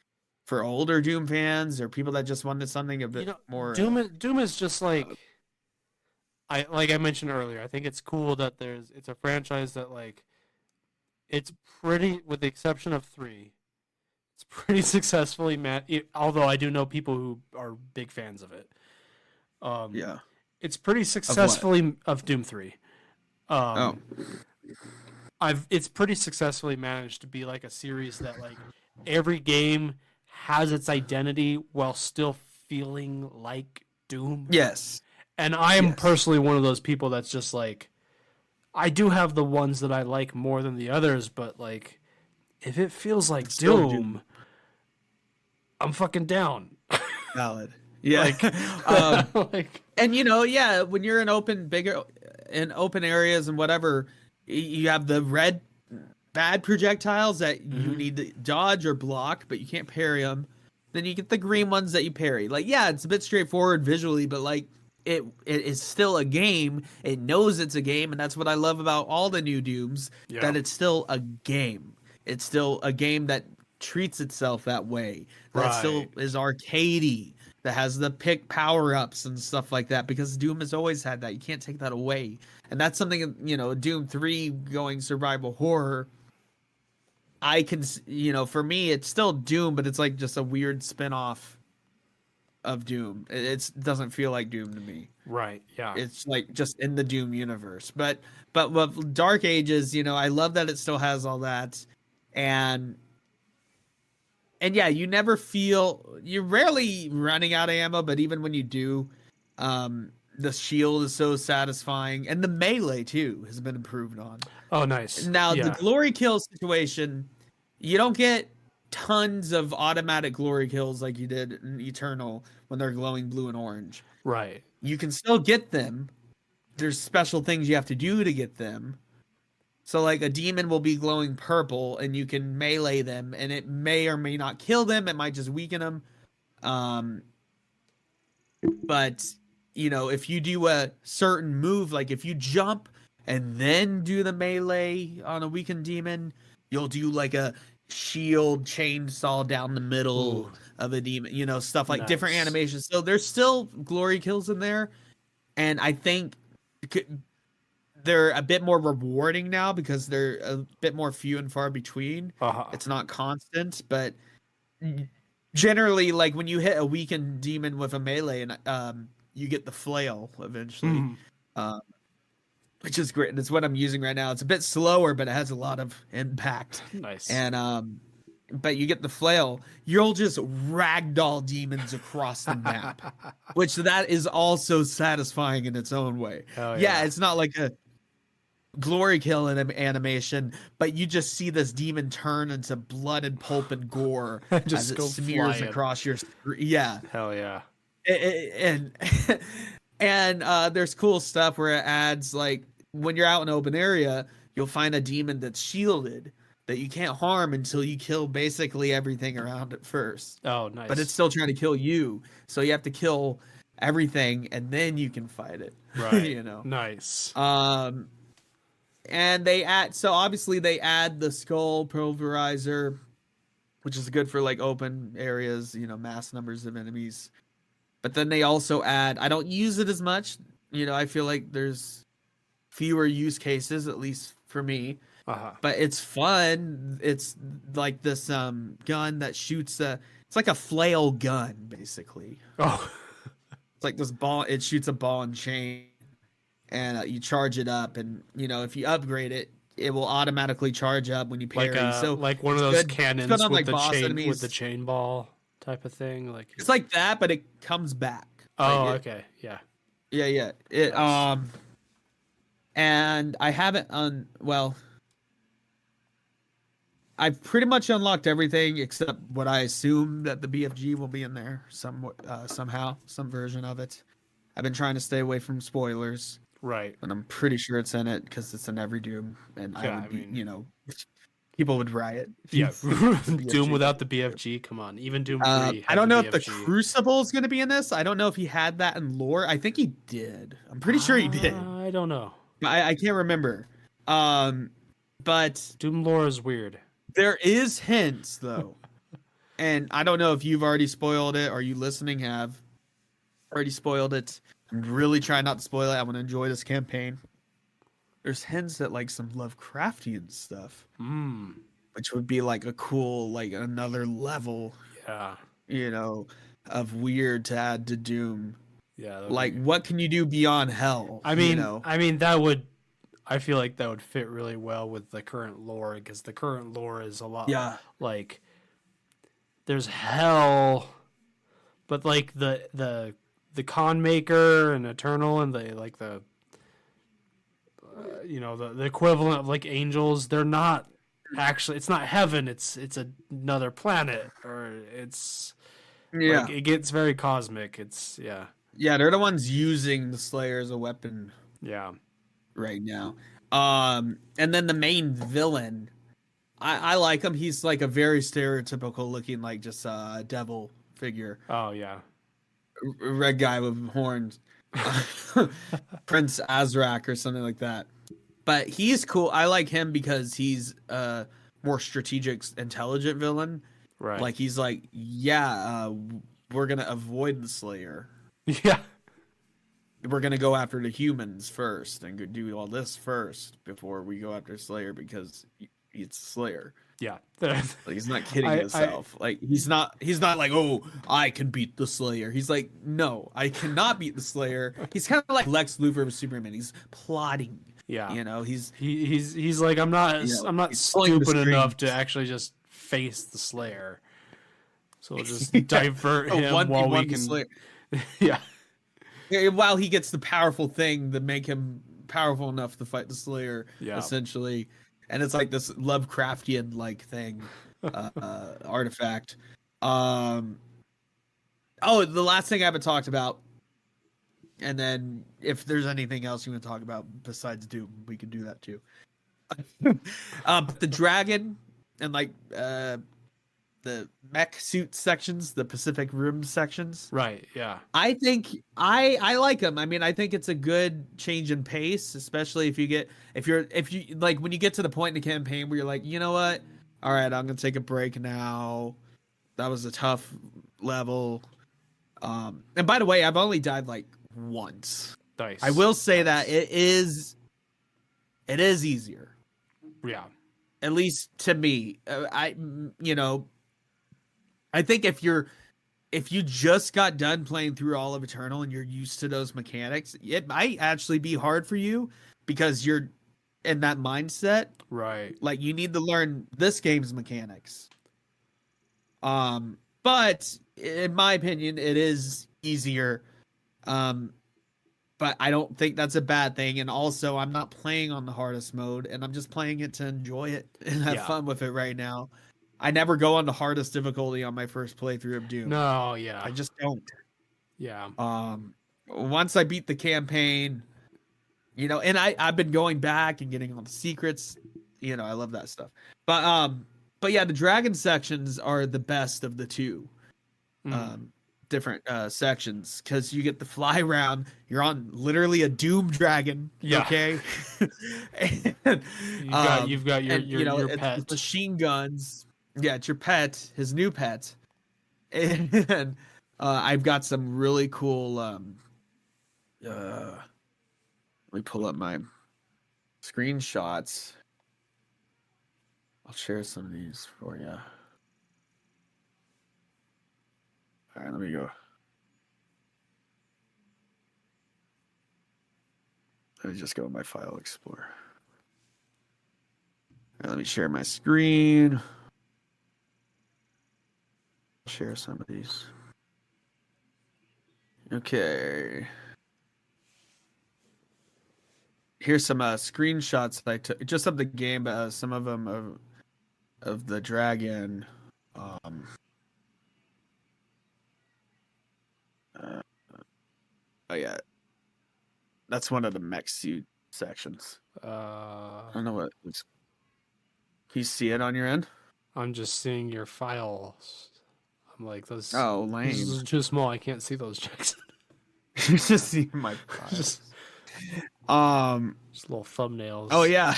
for older Doom fans or people that just wanted something a bit more. Doom is just like I mentioned earlier. I think it's cool that it's a franchise that like it's pretty, with the exception of 3, it's pretty successfully although I do know people who are big fans of it. It's pretty successfully of Doom 3. It's pretty successfully managed to be like a series that like every game has its identity while still feeling like Doom. Yes. And I am personally one of those people that's just like, I do have the ones that I like more than the others, but like if it feels like Doom, I'm fucking down. Valid. Yeah. And when you're in open areas and whatever, you have the red bad projectiles that you need to dodge or block, but you can't parry them. Then you get the green ones that you parry. Like, it's a bit straightforward visually, but like it is still a game. It knows it's a game, and that's what I love about all the new Dooms, that it's still a game. It's still a game that treats itself that way. That still is arcadey. That has the pick power-ups and stuff like that, because Doom has always had that. You can't take that away. And that's something, Doom 3 going survival horror, I can, for me, it's still Doom, but it's like just a weird spin-off of Doom. It doesn't feel like Doom to me. Right, yeah. It's like just in the Doom universe. But with Dark Ages, I love that it still has all that. And you never you're rarely running out of ammo, but even when you do, the shield is so satisfying, and the melee too has been improved on. Oh, nice. Now the glory kill situation, you don't get tons of automatic glory kills like you did in Eternal when they're glowing blue and orange. Right. You can still get them. There's special things you have to do to get them. So like a demon will be glowing purple and you can melee them, and it may or may not kill them. It might just weaken them. But if you do a certain move, like if you jump and then do the melee on a weakened demon, you'll do like a shield chainsaw down the middle of a demon, stuff like different animations. So there's still glory kills in there. And I think they're a bit more rewarding now because they're a bit more few and far between. It's not constant, but generally, like when you hit a weakened demon with a melee, and you get the flail eventually, which is great. That's what I'm using right now. It's a bit slower, but it has a lot of impact. Nice. And but you get the flail, you'll just ragdoll demons across the map, which that is also satisfying in its own way. Yeah, it's not like a glory kill in animation, but you just see this demon turn into blood and pulp and gore just as it smears flying across your screen. Yeah. Hell yeah. And there's cool stuff where it adds, like when you're out in an open area, you'll find a demon that's shielded that you can't harm until you kill basically everything around it first. Oh, nice. But it's still trying to kill you, so you have to kill everything and then you can fight it. Right. Nice. And they add the skull pulverizer, which is good for like open areas, mass numbers of enemies. But then they also add, I don't use it as much. I feel like there's fewer use cases, at least for me. But it's fun. It's like this gun that shoots it's like a flail gun, basically. Oh. It's like this ball. It shoots a ball and chain, and you charge it up. And if you upgrade it, it will automatically charge up when you parry. Like one of those cannons with, like with the chain ball type of thing. Like it's like that, but it comes back. Okay, yeah. It and I haven't I've pretty much unlocked everything except what I assume that the BFG will be in there somehow, some version of it. I've been trying to stay away from spoilers, Right. but I'm pretty sure it's in it because it's in every Doom, and I would be, people would riot. Yeah, The Doom BFG. without the BFG. Come on, even Doom 3. I had don't the know if the BFG. Crucible is going to be in this. I don't know if he had that in lore. I think he did. I'm pretty sure he did. I don't know. I can't remember. But Doom lore is weird. there is hints though, and I don't know if you've already spoiled it or you listening have already spoiled it. I'm really trying not to spoil it. I want to enjoy this campaign. There's hints at like some Lovecraftian stuff, which would be like a cool, like another level, of weird to add to Doom. Yeah, Like what can you do beyond hell? I mean, that would. I feel like that would fit really well with the current lore because the current lore is a lot like there's hell, but like the con maker and eternal and the like the the equivalent of like angels, they're not actually, it's not heaven, it's another planet, or it's like, it gets very cosmic. It's they're the ones using the Slayer as a weapon right now. And then the main villain, I like him. He's like a very stereotypical looking, like just a devil figure. Oh yeah, Red guy with horns. Prince Azrak or something like that. But he's cool. I like him because he's a more strategic, intelligent villain. Right. Like he's like, we're gonna avoid the Slayer. Yeah. We're gonna go after the humans first and go do all this first before we go after Slayer because it's Slayer. Yeah. Like he's not kidding himself. Like he's not like, oh, I can beat the Slayer. He's like, no, I cannot beat the Slayer. He's kind of like Lex Luthor with Superman. He's plotting. Yeah. He's like, I'm not stupid enough to actually just face the Slayer. So we'll just divert him while we can. Yeah. While he gets the powerful thing that make him powerful enough to fight the Slayer, essentially. And it's like this Lovecraftian like thing, artifact. The last thing I haven't talked about, and then if there's anything else you want to talk about besides Doom, we can do that too. The dragon and like the mech suit sections, the Pacific Rim sections. Right, yeah. I think I like them. I mean, I think it's a good change in pace, especially if you like when you get to the point in the campaign where you're like, you know what? All right, I'm going to take a break now. That was a tough level. And by the way, I've only died like once. Nice. I will say that it is easier. Yeah. At least to me. I think if you just got done playing through all of Eternal and you're used to those mechanics, it might actually be hard for you because you're in that mindset. Right. Like you need to learn this game's mechanics. But in my opinion, it is easier. But I don't think that's a bad thing. And also I'm not playing on the hardest mode and I'm just playing it to enjoy it and have fun with it right now. I never go on the hardest difficulty on my first playthrough of Doom. No, yeah. I just don't. Yeah. Once I beat the campaign, and I've been going back and getting all the secrets. I love that stuff. But yeah, the dragon sections are the best of the two different sections because you get the fly round. You're on literally a Doom dragon. Yeah. Okay. And, you've got your pet. Machine guns. Yeah, it's your pet, his new pet. And I've got some really cool let me pull up my screenshots. I'll share some of these for you. All right, let me go. Let me just go in my file explorer. All right, let me share my screen. Share some of these. Okay. Here's some screenshots that I took just of the game, but some of them of the dragon. Oh yeah, that's one of the mech suit sections. I don't know what. Can you see it on your end? I'm just seeing your files. I'm like, those. Oh, lame. This is too small. I can't see those checks. You just see my files. just little thumbnails. Oh yeah.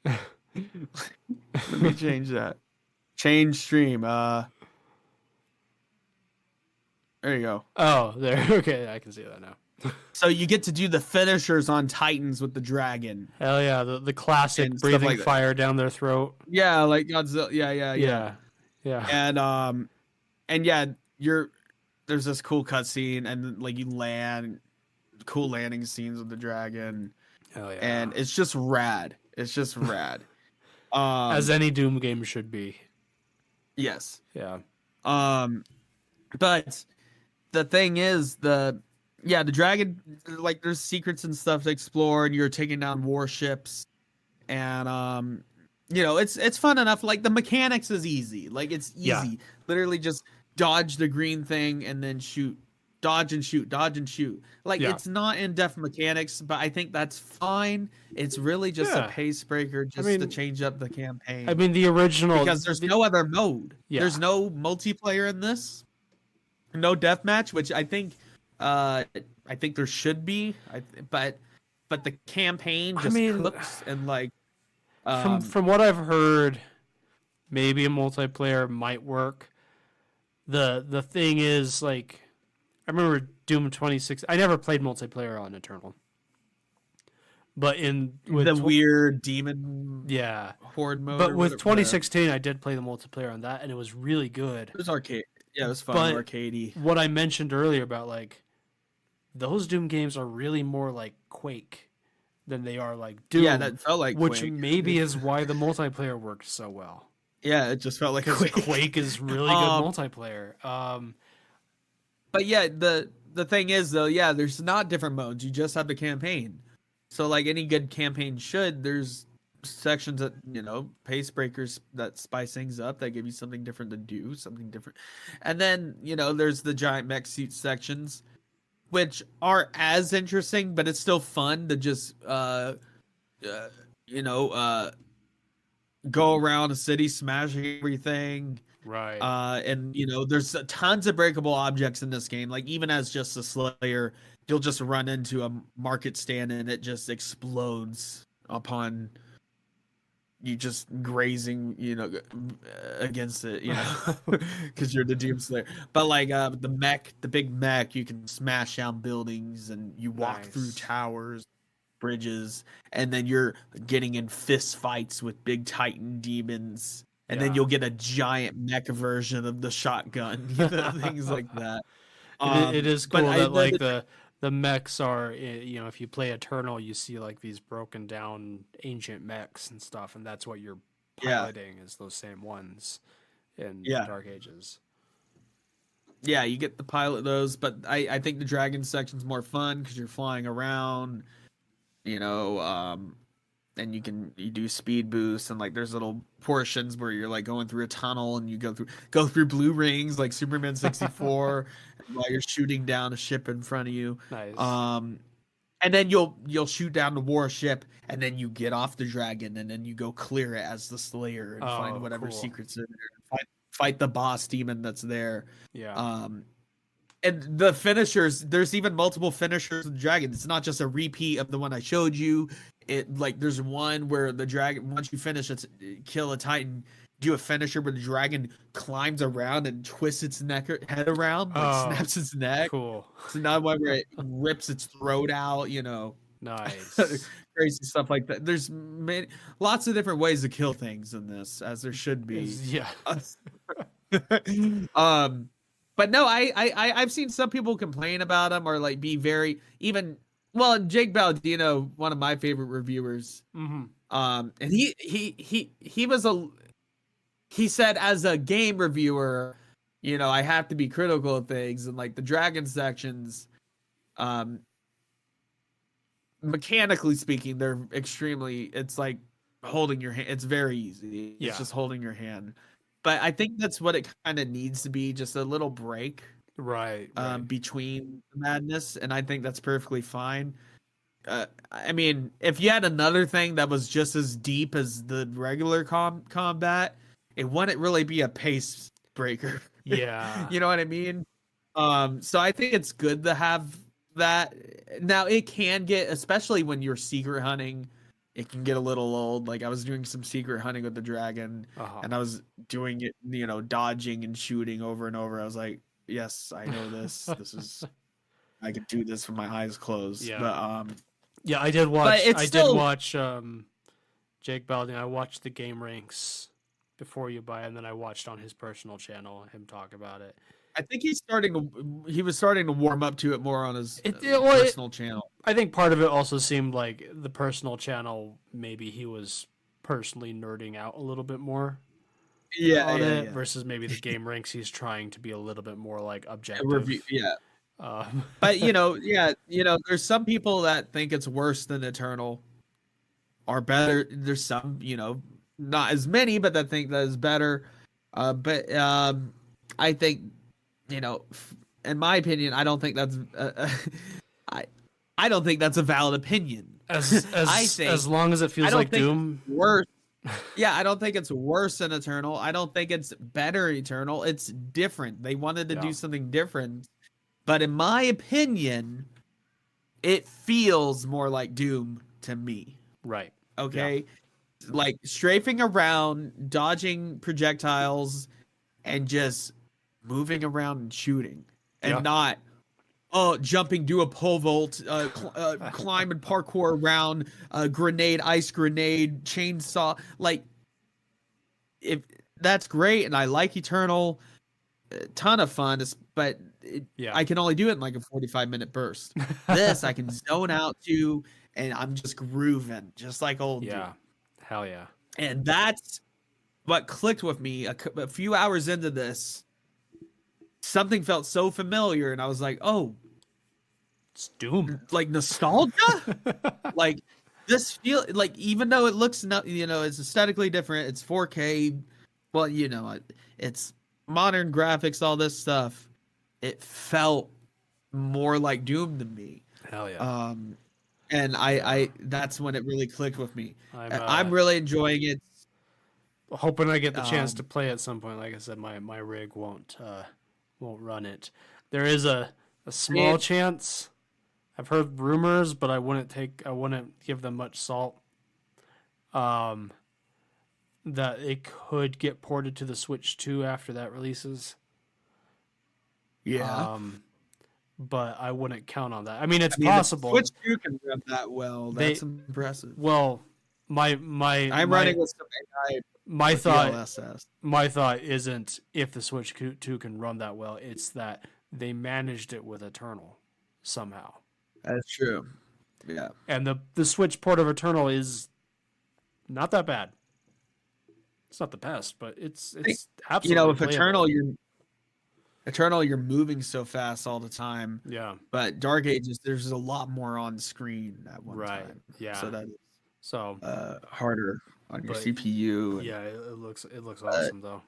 Let me change that. Change stream. There you go. Oh, there. Okay, I can see that now. So you get to do the finishers on Titans with the dragon. Hell yeah, the classic And stuff breathing like that. fire down their throat. Yeah, like Godzilla. Yeah. Yeah. And yeah, there's this cool cutscene, and like you land, cool landing scenes with the dragon. Hell yeah. And it's just rad. It's just rad. As any Doom game should be. Yes. Yeah. But the thing is, the dragon, like there's secrets and stuff to explore, and you're taking down warships, and it's fun enough. Like the mechanics is easy. Like it's easy. Yeah. Literally just dodge the green thing and then shoot. Dodge and shoot, dodge and shoot. Like it's not in-depth mechanics, but I think that's fine. It's really just a pace breaker to change up the campaign. I mean, the original, because there's no other mode. Yeah. There's no multiplayer in this. No deathmatch, which I think there should be. But the campaign just cooks, and like from what I've heard, maybe a multiplayer might work. The thing is, like, I remember Doom 26. I never played multiplayer on Eternal, but with the weird demon horde mode. But with 2016, I did play the multiplayer on that, and it was really good. It was arcade. Yeah, it was fun, arcadey. What I mentioned earlier about, like, those Doom games are really more like Quake than they are like Doom. Yeah, that felt like which Quake. Maybe is why the multiplayer worked so well. Yeah, it just felt like Quake is really good multiplayer. But yeah, the thing is though, there's not different modes. You just have the campaign. So like any good campaign there's sections that, pace breakers that spice things up, that give you something different to do, something different. And then, there's the giant mech suit sections, which are as interesting, but it's still fun to just go around a city smashing everything. Right. And there's tons of breakable objects in this game. Like even as just a Slayer, you'll just run into a market stand and it just explodes upon you just grazing, against it, because you're the Doom Slayer. But like the big mech, you can smash down buildings and you walk through towers, bridges, and then you're getting in fist fights with big Titan demons. And then you'll get a giant mech version of the shotgun, things like that. It is cool that the mechs are, if you play Eternal, you see like these broken down ancient mechs and stuff, and that's what you're piloting is those same ones in Dark Ages. Yeah, you get to pilot those, but I think the dragon section's more fun because you're flying around, and you do speed boosts, and like there's little portions where you're like going through a tunnel and you go through blue rings like Superman 64 while you're shooting down a ship in front of you. Nice. And then you'll shoot down the warship, and then you get off the dragon, and then you go clear it as the Slayer and find whatever secrets are there. Fight the boss demon that's there. Yeah. And the finishers, there's even multiple finishers with the dragon. It's not just a repeat of the one I showed you. It like there's one where the dragon, once you finish it, kill a Titan, do a finisher where the dragon climbs around and twists its head around, snaps its neck. Cool. It's another one where it rips its throat out. Nice. Crazy stuff like that. There's lots of different ways to kill things in this, as there should be. Yeah. But no, I've seen some people complain about them or like be very even. Well, Jake Baldino, one of my favorite reviewers, and he said as a game reviewer, I have to be critical of things, and like the dragon sections, mechanically speaking, they're extremely. It's like holding your hand. It's very easy. Yeah. It's just holding your hand. But I think that's what it kind of needs to be, just a little break Right. between the madness, and I think that's perfectly fine. I mean, if you had another thing that was just as deep as the regular combat, it wouldn't really be a pace breaker. Yeah. You know what I mean? So I think it's good to have that. Now it can get, especially when you're secret hunting, it can get a little old. Like I was doing some secret hunting with the dragon, and I was doing it, dodging and shooting over and over. I was like, yes, I know this. This is, I could do this with my eyes closed. Yeah. But yeah, I did watch. But it's still... did watch Jake Balding. I watched the game ranks before you buy, and then I watched on his personal channel him talk about it. I think he was starting to warm up to it more on his personal channel. I think part of it also seemed like the personal channel, maybe he was personally nerding out a little bit more. Yeah. Versus maybe the game ranks, he's trying to be a little bit more like objective. But there's some people that think it's worse than Eternal, or better. There's some, not as many, but that think that is better. But I think, in my opinion, I don't think that's I don't think that's a valid opinion. As long as it feels like Doom. Worse. Yeah, I don't think it's worse than Eternal. I don't think it's better Eternal. It's different. They wanted to do something different. But in my opinion, it feels more like Doom to me. Right. Okay? Yeah. Like strafing around, dodging projectiles, and just moving around and shooting. And not jumping, do a pole vault, climb and parkour around, ice grenade, chainsaw. Like, if that's great, and I like Eternal, a ton of fun, but I can only do it in like a 45-minute burst. This I can zone out to, and I'm just grooving, just like old Doom. Hell yeah. And that's what clicked with me a few hours into this. Something felt so familiar, and I was like, oh, it's Doom. Like nostalgia? Like this feel like, even though it looks it's aesthetically different, it's 4K, well, it's modern graphics, all this stuff, it felt more like Doom to me. Hell yeah. And I that's when it really clicked with me. I'm really enjoying it. Hoping I get the chance to play at some point. Like I said, my rig won't run it. There is a small chance. I've heard rumors, but I wouldn't give them much salt. That it could get ported to the Switch 2 after that releases. Yeah. But I wouldn't count on that. I mean, it's possible. The Switch 2 can run that well. That's impressive. Well, I'm running with some AI. My thought isn't if the Switch 2 can run that well. It's that they managed it with Eternal somehow. That's true. Yeah. And the Switch port of Eternal is not that bad. It's not the best, but it's absolutely if playable. Eternal, you're moving so fast all the time. Yeah. But Dark Ages, there's a lot more on screen at one time. Right. Yeah. So that is harder on your CPU. Yeah, it looks awesome though.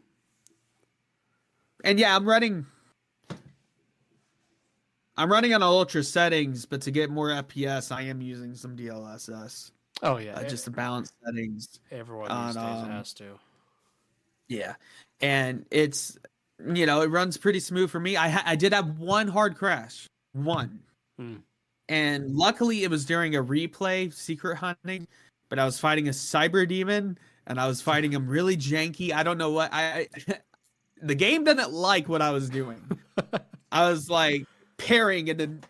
And yeah, I'm running on ultra settings, but to get more FPS, I am using some DLSS. Oh yeah, just to balance settings. Everyone these days has to. Yeah, and it's it runs pretty smooth for me. I did have one hard crash, and luckily it was during a replay secret hunting. But I was fighting a cyber demon, and I was fighting him really janky. I don't know what the game didn't like what I was doing. I was like parrying and then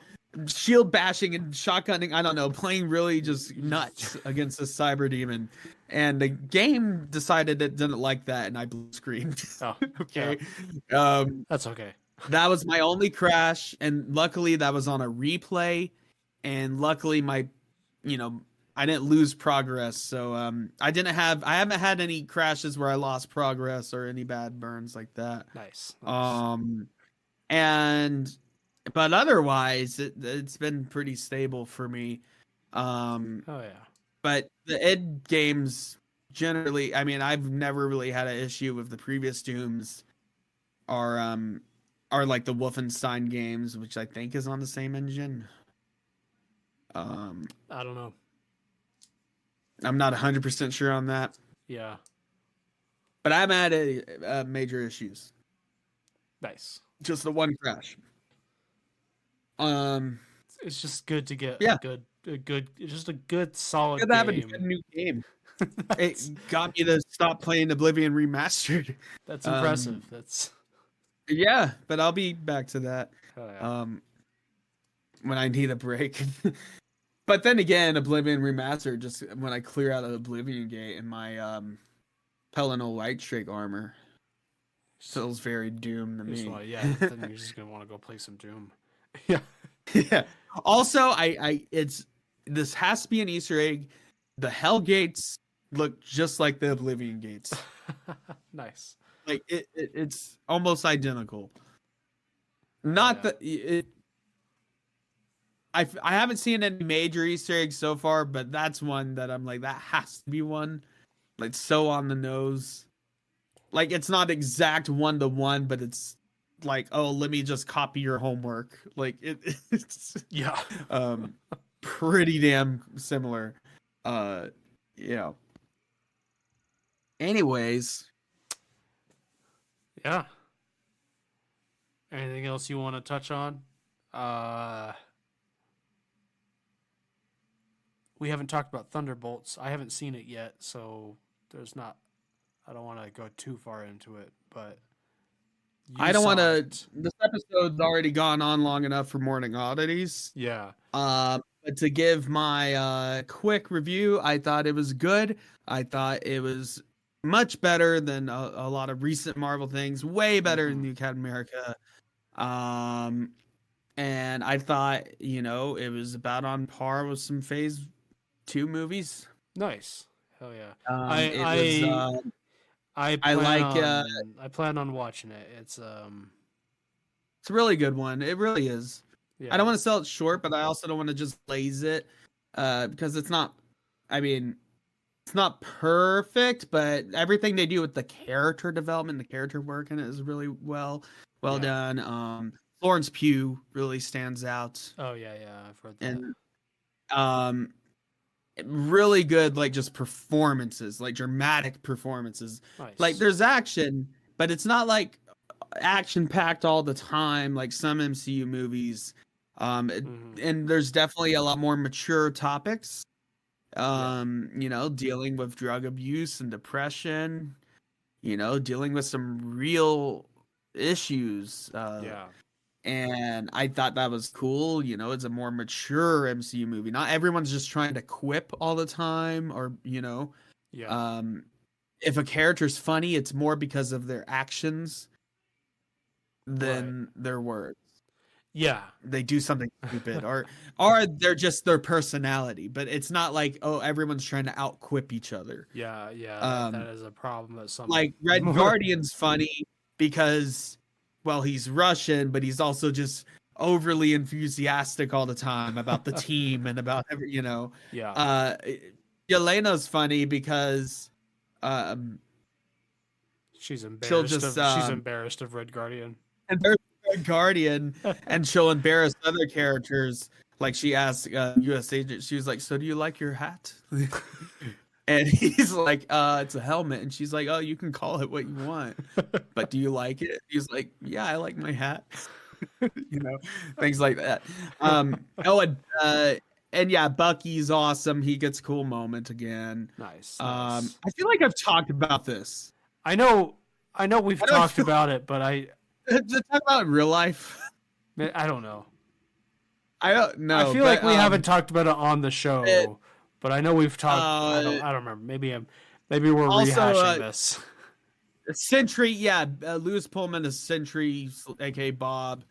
shield bashing and shotgunning. I don't know, playing really just nuts against a cyber demon, and the game decided it didn't like that, and I blue screened. Oh, okay. Yeah. That's okay. That was my only crash, and luckily that was on a replay, and luckily I didn't lose progress, so I haven't had any crashes where I lost progress or any bad burns like that. Nice. But otherwise it's been pretty stable for me. Oh yeah. But the id games, generally, I mean, I've never really had an issue with the previous Dooms. Are like the Wolfenstein games, which I think is on the same engine. I don't know. I'm not 100% sure on that, Yeah. but I haven't had any major issues. Nice. Just the one crash. It's just good to get Yeah. a good, just a good solid Good to have a game. good new game. It got me to stop playing Oblivion Remastered. That's impressive. That's Yeah, but I'll be back to that. oh, yeah. When I need a break. But then again, Oblivion Remastered, just when I clear out of Oblivion Gate and my Pelennor Light Strike armor feels very Doom to me. Yeah, then you're just gonna want to go play some Doom. Yeah. Yeah. Also, this has to be an Easter egg. The Hell Gates look just like the Oblivion Gates. Nice. Like it's almost identical. Not I haven't seen any major Easter eggs so far, but that's one that I'm like, that has to be one. Like, so on the nose. Like, it's not exact 1-to-1, but it's like, oh, let me just copy your homework. Like, it's Yeah. pretty damn similar. Yeah. Anyways. Yeah. Anything else you want to touch on? We haven't talked about Thunderbolts. I haven't seen it yet, so there's not. I don't want to go too far into it, but I don't want to. This episode's already gone on long enough for Morning Oddities. Yeah. But to give my quick review, I thought it was good. I thought it was much better than a lot of recent Marvel things. Way better than New Captain America. And I thought, it was about on par with some Phase 2 movies. Nice. Hell yeah. I plan on watching it. It's a really good one. It really is. Yeah. I don't want to sell it short, but I also don't want to just laze it because it's not. I mean, it's not perfect, but everything they do with the character development, the character work in it is really well done. Florence Pugh really stands out. Oh yeah, I've heard that. And really good, like, just performances, like dramatic performances. Nice. Like, there's action, but it's not like action packed all the time like some MCU movies. And there's definitely a lot more mature topics. Dealing with drug abuse and depression, dealing with some real issues. And I thought that was cool. It's a more mature MCU movie. Not everyone's just trying to quip all the time or, if a character's funny, it's more because of their actions than their words. Yeah. They do something stupid or they're just their personality, but it's not like, oh, everyone's trying to outquip each other. Yeah. That is a problem that some like Red Guardian's funny because, well, he's Russian, but he's also just overly enthusiastic all the time about the team and about Yelena's funny because she's embarrassed of Red Guardian. And there's Red Guardian, and she'll embarrass other characters. Like she asked U.S. agent, she was like, "So do you like your hat?" And he's like, "It's a helmet." And she's like, "Oh, you can call it what you want, but do you like it?" He's like, "Yeah, I like my hat." Things like that. And yeah, Bucky's awesome. He gets a cool moment again. Nice. I feel like I've talked about this. I know we've talked about it, but to talk about it in real life. I don't know. I don't know. I feel like we haven't talked about it on the show, but I know we've talked. I don't remember. Maybe we're also, rehashing this. Sentry, Lewis Pullman is Sentry, aka Bob,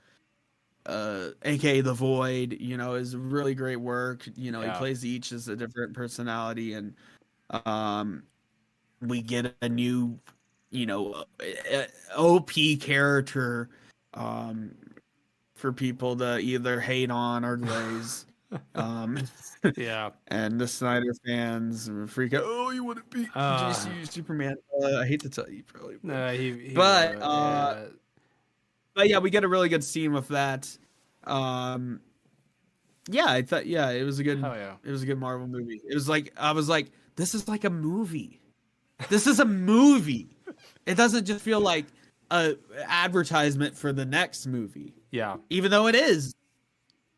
aka the Void. Is really great work. He plays each as a different personality, and we get a new, OP character, for people to either hate on or glaze. Yeah. And the Snyder fans freak out. Oh, you wouldn't beat DC Superman. I hate to tell you, probably. But yeah, we get a really good scene with that. Yeah, I thought it was a good it was a good Marvel movie. It was like I was like, this is like a movie. This is a movie. It doesn't just feel like a advertisement for the next movie. Yeah. Even though it is.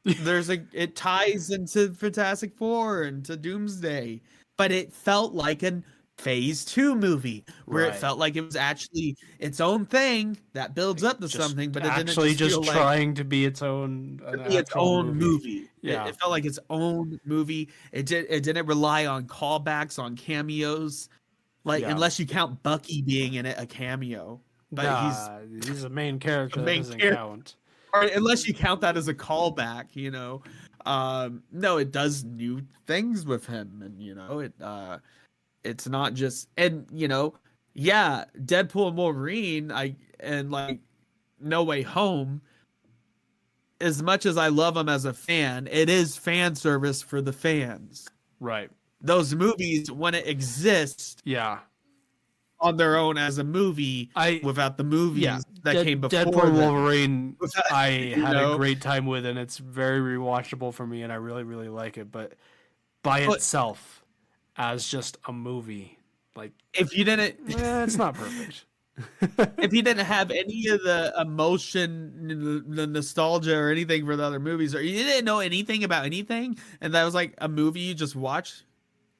It ties into Fantastic Four and to Doomsday, but it felt like a Phase 2 movie where it felt like it was actually its own thing that builds up to something, but it didn't actually just feel trying like to be its own movie. Yeah. It felt like its own movie. It didn't rely on callbacks, on cameos, unless you count Bucky being in it a cameo. But he's a main character. That doesn't count. Or unless you count that as a callback, no, it does new things with him, and it's not just, and Deadpool and Wolverine, No Way Home. As much as I love them as a fan, it is fan service for the fans. Right. Those movies, when it exists, on their own as a movie, without the movies that came before Deadpool and Wolverine, I had a great time with, and it's very rewatchable for me, and I really, really like it. But by itself, as just a movie, if you didn't, it's not perfect. If you didn't have any of the emotion, the nostalgia, or anything for the other movies, or you didn't know anything about anything, and that was like a movie you just watched,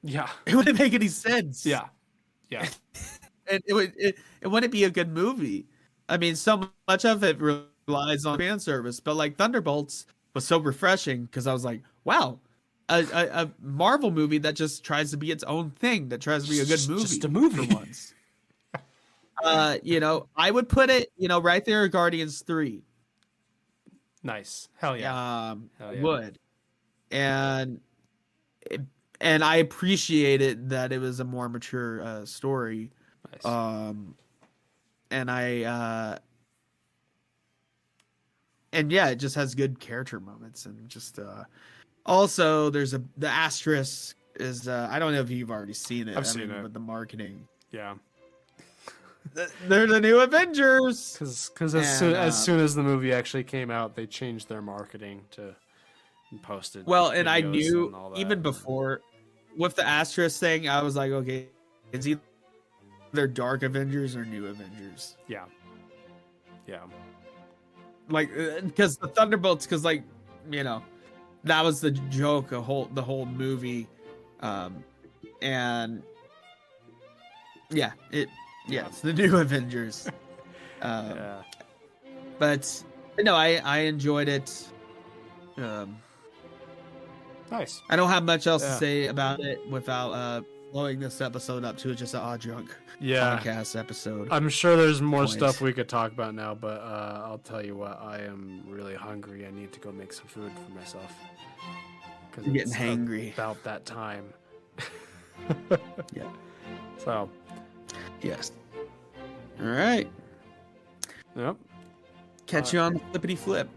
it wouldn't make any sense. Yeah. And it wouldn't be a good movie. I mean, so much of it relies on fan service, but like Thunderbolts was so refreshing because I was like, wow, a Marvel movie that just tries to be its own thing, that tries to be a good movie, just a movie for once. I would put it, right there at Guardians 3. Nice. Hell yeah. Would. And I appreciated that it was a more mature story. Nice. It just has good character moments, and just also there's the asterisk is I don't know if you've already seen it. I've seen it. But the marketing. Yeah. They're the new Avengers. Because as soon as the movie actually came out, they changed their marketing to posted. Well, and I knew even before with the asterisk thing, I was like, okay, it's either Dark Avengers or New Avengers. Yeah. Like, because the Thunderbolts, that was the joke, the whole movie, and it's the New Avengers. But no, I enjoyed it. Nice. I don't have much else to say about it without blowing this episode up to just an Odd Drunk podcast episode. I'm sure there's more stuff we could talk about now, but I'll tell you what, I am really hungry. I need to go make some food for myself. I'm getting hangry. About that time. Yeah. So. Yes. All right. Yep. Catch you on the flippity flip.